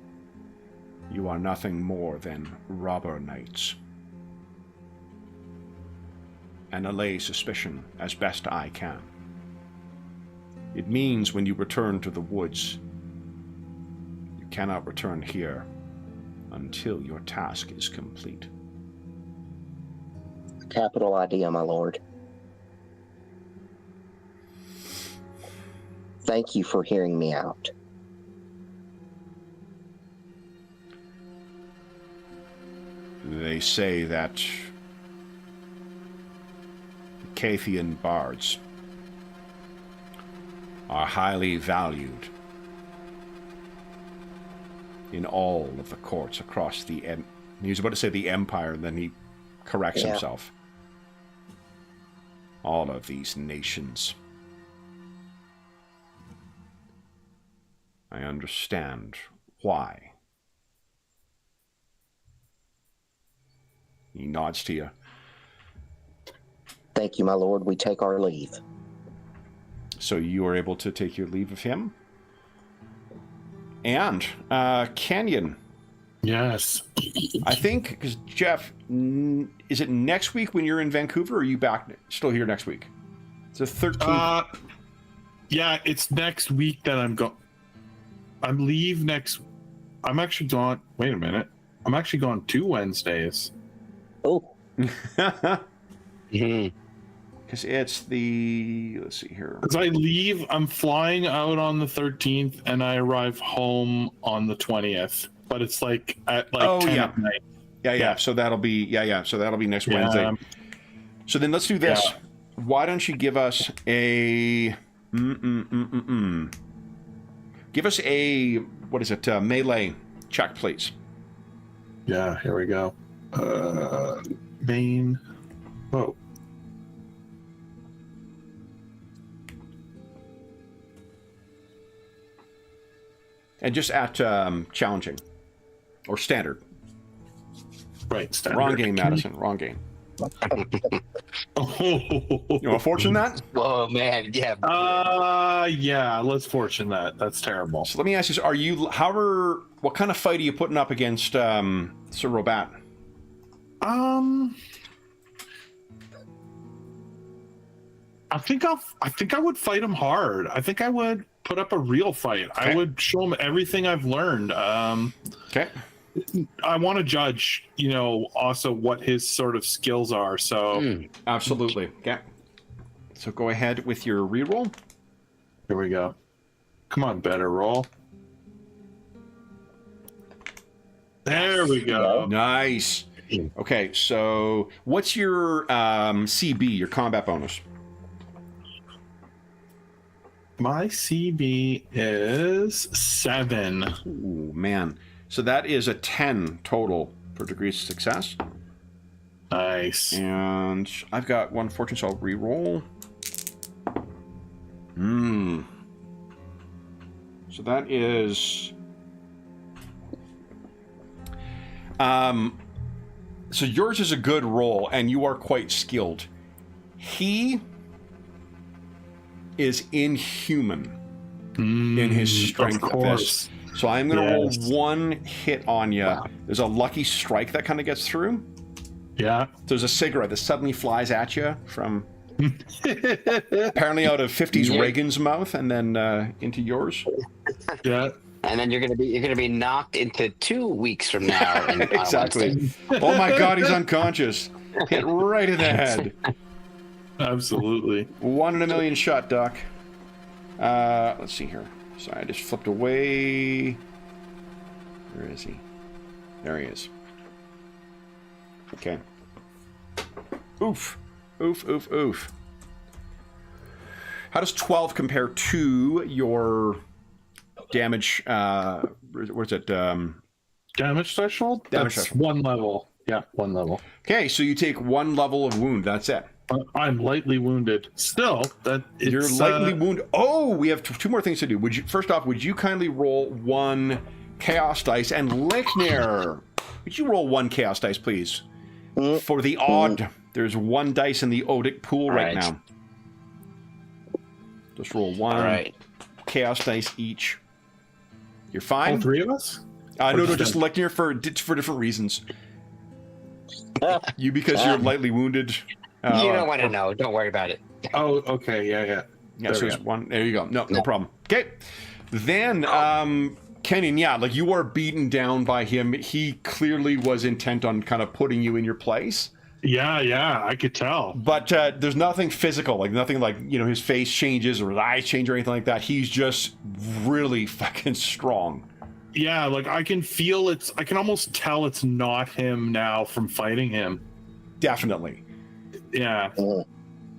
you are nothing more than robber knights, and allay suspicion as best I can. It means when you return to the woods, you cannot return here until your task is complete. Capital idea, my lord. Thank you for hearing me out. They say that the Cathian bards are highly valued in all of the courts across the he was about to say the empire, and then he corrects himself. All of these nations. I understand why. He nods to you. Thank you, my lord. We take our leave. So you are able to take your leave of him. And Canyon. Yes. I think, because Jeff, is it next week when you're in Vancouver, or are you back still here next week? It's the 13th. Yeah, it's next week that I'm going. I'm actually gone. Wait a minute. I'm actually gone 2 Wednesdays. Oh. Because it's the, let's see here. Because I leave, I'm flying out on the 13th, and I arrive home on the 20th. But it's like at 10 at night. Yeah. So that'll be So that'll be next Wednesday. So then let's do this. Yeah. Why don't you give us a give us a melee check, please. Yeah, here we go. Main. Whoa. And just at challenging or standard. Right, standard. Wrong game, Madison. Wrong game. You want to fortune that? Oh man, yeah. Yeah, let's fortune that. That's terrible. So let me ask you: what kind of fight are you putting up against Sir Robat? I think I would fight him hard. I think I would put up a real fight. Okay. I would show him everything I've learned. Okay. I want to judge, also what his sort of skills are. So absolutely. Okay. So go ahead with your reroll. Here we go. Come on, better roll. There we go. Nice. Okay, so what's your CB, your combat bonus? My CB is 7. Ooh, man. So that is a 10 total for degrees of success. Nice. And I've got 1 fortune, so I'll re-roll. So that is... So yours is a good roll, and you are quite skilled. He is inhuman in his strength of this. So I'm going to roll 1 hit on you. Wow. There's a lucky strike that kind of gets through. Yeah. There's a cigarette that suddenly flies at you from apparently out of 50s Reagan's mouth and then into yours. Yeah. And then you're gonna be knocked into 2 weeks from now. Exactly. Oh my God, he's unconscious. Hit right in the head. Absolutely. 1 in a million shot, Doc. Let's see here. Sorry, I just flipped away. Where is he? There he is. Okay. Oof. Oof, oof, oof. How does 12 compare to your damage? Where's it? Damage threshold? Damage That's threshold. 1 level. Yeah, 1 level. Okay, so you take 1 level of wound. That's it. I'm lightly wounded. Still, you're lightly wounded. Oh, we have 2 more things to do. First off, would you kindly roll 1 chaos dice? And Lickner, would you roll 1 chaos dice, please? For the odd, there's 1 dice in the Odic pool right now. Just roll 1 chaos dice each. You're fine. All 3 of us? No, just Lechnir for different reasons. You because you're lightly wounded. You don't want to know. Don't worry about it. Oh, okay. Yeah. Yeah, so it's 1. There you go. No problem. Okay. Then, Kenyon, like you are beaten down by him. He clearly was intent on kind of putting you in your place. Yeah, I could tell. But there's nothing physical, like nothing like, his face changes or his eyes change or anything like that. He's just really fucking strong. Yeah, like I can almost tell it's not him now from fighting him. Definitely. Yeah.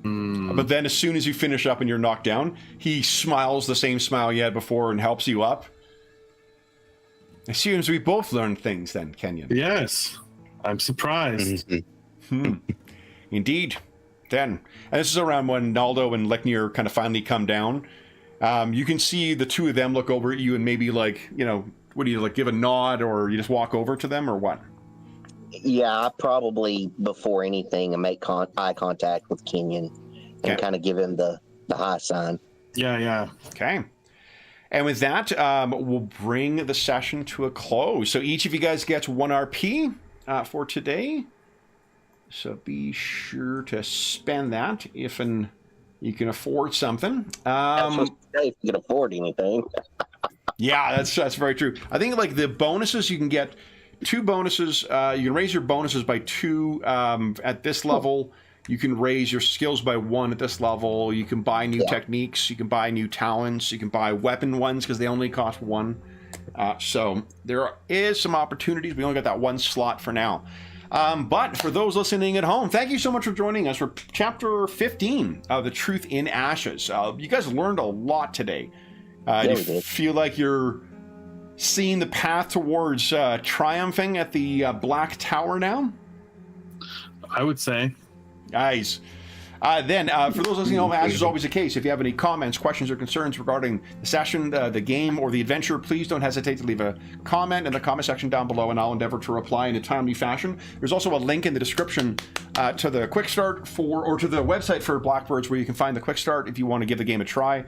But then as soon as you finish up and you're knocked down, he smiles the same smile you had before and helps you up. It seems we both learned things then, Kenyon. Yes. I'm surprised. Indeed. Then, and this is around when Naldo and Lechnir kind of finally come down. You can see the 2 of them look over at you and maybe like, what do you like, give a nod or you just walk over to them or what? Yeah, I probably before anything and make eye contact with Kenyon and kind of give him the high sign. Yeah. Okay. And with that, we'll bring the session to a close. So each of you guys gets 1 RP for today. So be sure to spend that if you can afford something. If you can afford anything. Yeah, that's very true. I think like the bonuses, you can get 2 bonuses. You can raise your bonuses by 2 at this level. You can raise your skills by 1 at this level. You can buy new techniques. You can buy new talents. You can buy weapon ones because they only cost 1. So there is some opportunities. We only got that 1 slot for now. But for those listening at home, thank you so much for joining us for Chapter 15 of The Truth in Ashes. You guys learned a lot today. Do you feel like you're seeing the path towards triumphing at the Black Tower now? I would say. Nice. Then, for those listening at home, as is always the case, if you have any comments, questions, or concerns regarding the session, the game, or the adventure, please don't hesitate to leave a comment in the comment section down below, and I'll endeavor to reply in a timely fashion. There's also a link in the description to the quick start or to the website for Blackbirds, where you can find the quick start if you want to give the game a try.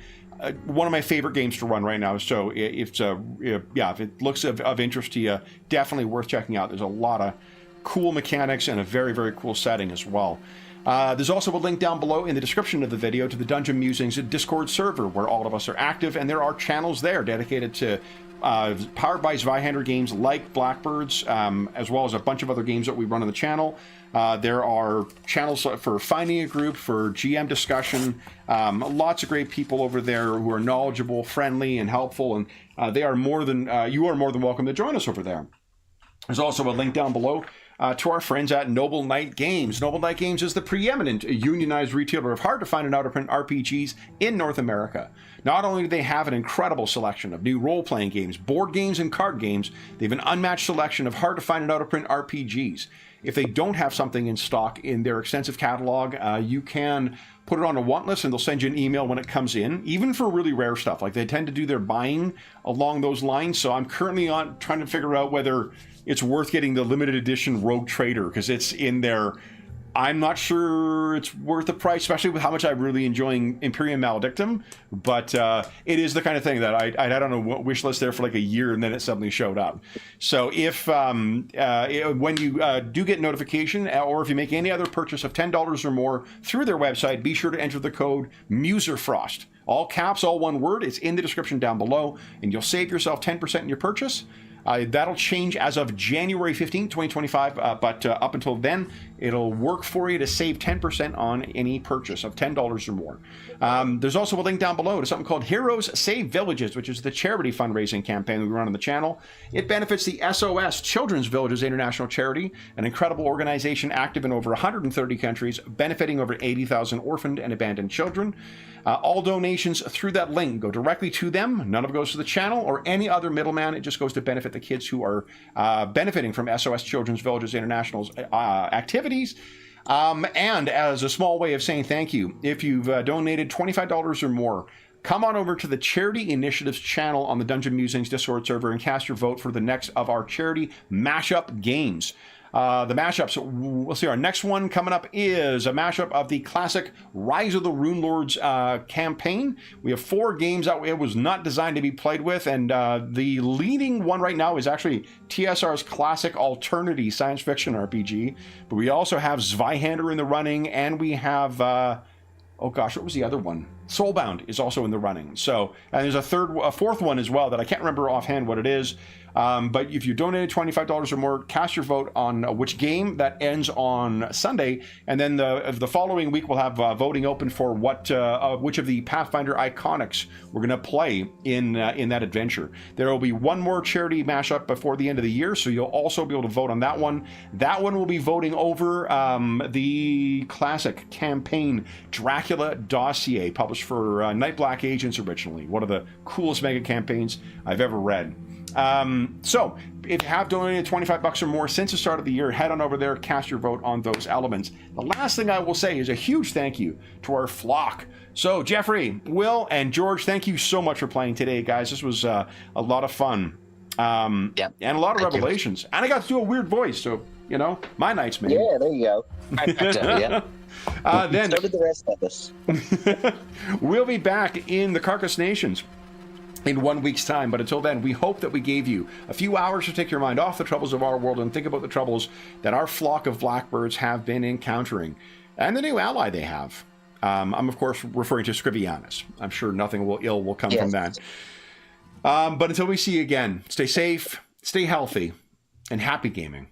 One of my favorite games to run right now, so if it looks of interest to you, definitely worth checking out. There's a lot of cool mechanics and a very, very cool setting as well. There's also a link down below in the description of the video to the Dungeon Musings Discord server, where all of us are active, and there are channels there dedicated to powered by Zweihander games like Blackbirds, as well as a bunch of other games that we run on the channel. There are channels for finding a group, for GM discussion, lots of great people over there who are knowledgeable, friendly, and helpful, and you are more than welcome to join us over there. There's also a link down below to our friends at Noble Knight Games. Noble Knight Games is the preeminent unionized retailer of hard-to-find and out-of-print RPGs in North America. Not only do they have an incredible selection of new role-playing games, board games, and card games, they have an unmatched selection of hard-to-find and out-of-print RPGs. If they don't have something in stock in their extensive catalog, you can put it on a want list and they'll send you an email when it comes in, even for really rare stuff. Like, they tend to do their buying along those lines, so I'm currently trying to figure out whether it's worth getting the limited edition Rogue Trader, because it's in there. I'm not sure it's worth the price, especially with how much I'm really enjoying Imperium Maledictum, but it is the kind of thing that I had on a wish list there for like a year, and then it suddenly showed up. So if when you do get notification, or if you make any other purchase of $10 or more through their website, be sure to enter the code MuserFrost. All caps, all one word. It's in the description down below, and you'll save yourself 10% in your purchase. That'll change as of January 15th, 2025, but up until then, it'll work for you to save 10% on any purchase of $10 or more. There's also a link down below to something called Heroes Save Villages, which is the charity fundraising campaign we run on the channel. It benefits the SOS Children's Villages International Charity, an incredible organization active in over 130 countries, benefiting over 80,000 orphaned and abandoned children. All donations through that link go directly to them. None of it goes to the channel or any other middleman. It just goes to benefit the kids who are benefiting from SOS Children's Villages International's activities. And as a small way of saying thank you, if you've donated $25 or more, come on over to the Charity Initiatives channel on the Dungeon Musings Discord server and cast your vote for the next of our charity mashup games. The mashups, we'll see. Our next one coming up is a mashup of the classic Rise of the Rune Lords campaign. We have 4 games out. It was not designed to be played with, and the leading one right now is actually TSR's classic Alternity science fiction RPG. But we also have Zweihander in the running, and we have oh gosh, what was the other one? Soulbound is also in the running. So, and there's a fourth one as well that I can't remember offhand what it is. But if you donated $25 or more, cast your vote on which game. That ends on Sunday, and then the following week we'll have voting open for which of the Pathfinder iconics we're going to play in that adventure. There will be one more charity mashup before the end of the year, so you'll also be able to vote on that one. That one will be voting over the classic campaign Dracula Dossier, published for Night Black Agents originally. One of the coolest mega campaigns I've ever read. So if you have donated $25 or more since the start of the year, head on over there, cast your vote on those elements. The last thing I will say is a huge thank you to our flock. So Jeffrey, Will, and George, thank you so much for playing today, guys. This was a lot of fun. And a lot of revelations. And I got to do a weird voice, so, my night's made. Yeah, there you go. Then So did the rest of us. we'll be back in the Carcass Nations in 1 week's time, but until then, we hope that we gave you a few hours to take your mind off the troubles of our world and think about the troubles that our flock of Blackbirds have been encountering, and the new ally they have. I'm, of course, referring to Scrivianus. I'm sure nothing ill will come from that. But until we see you again, stay safe, stay healthy, and happy gaming.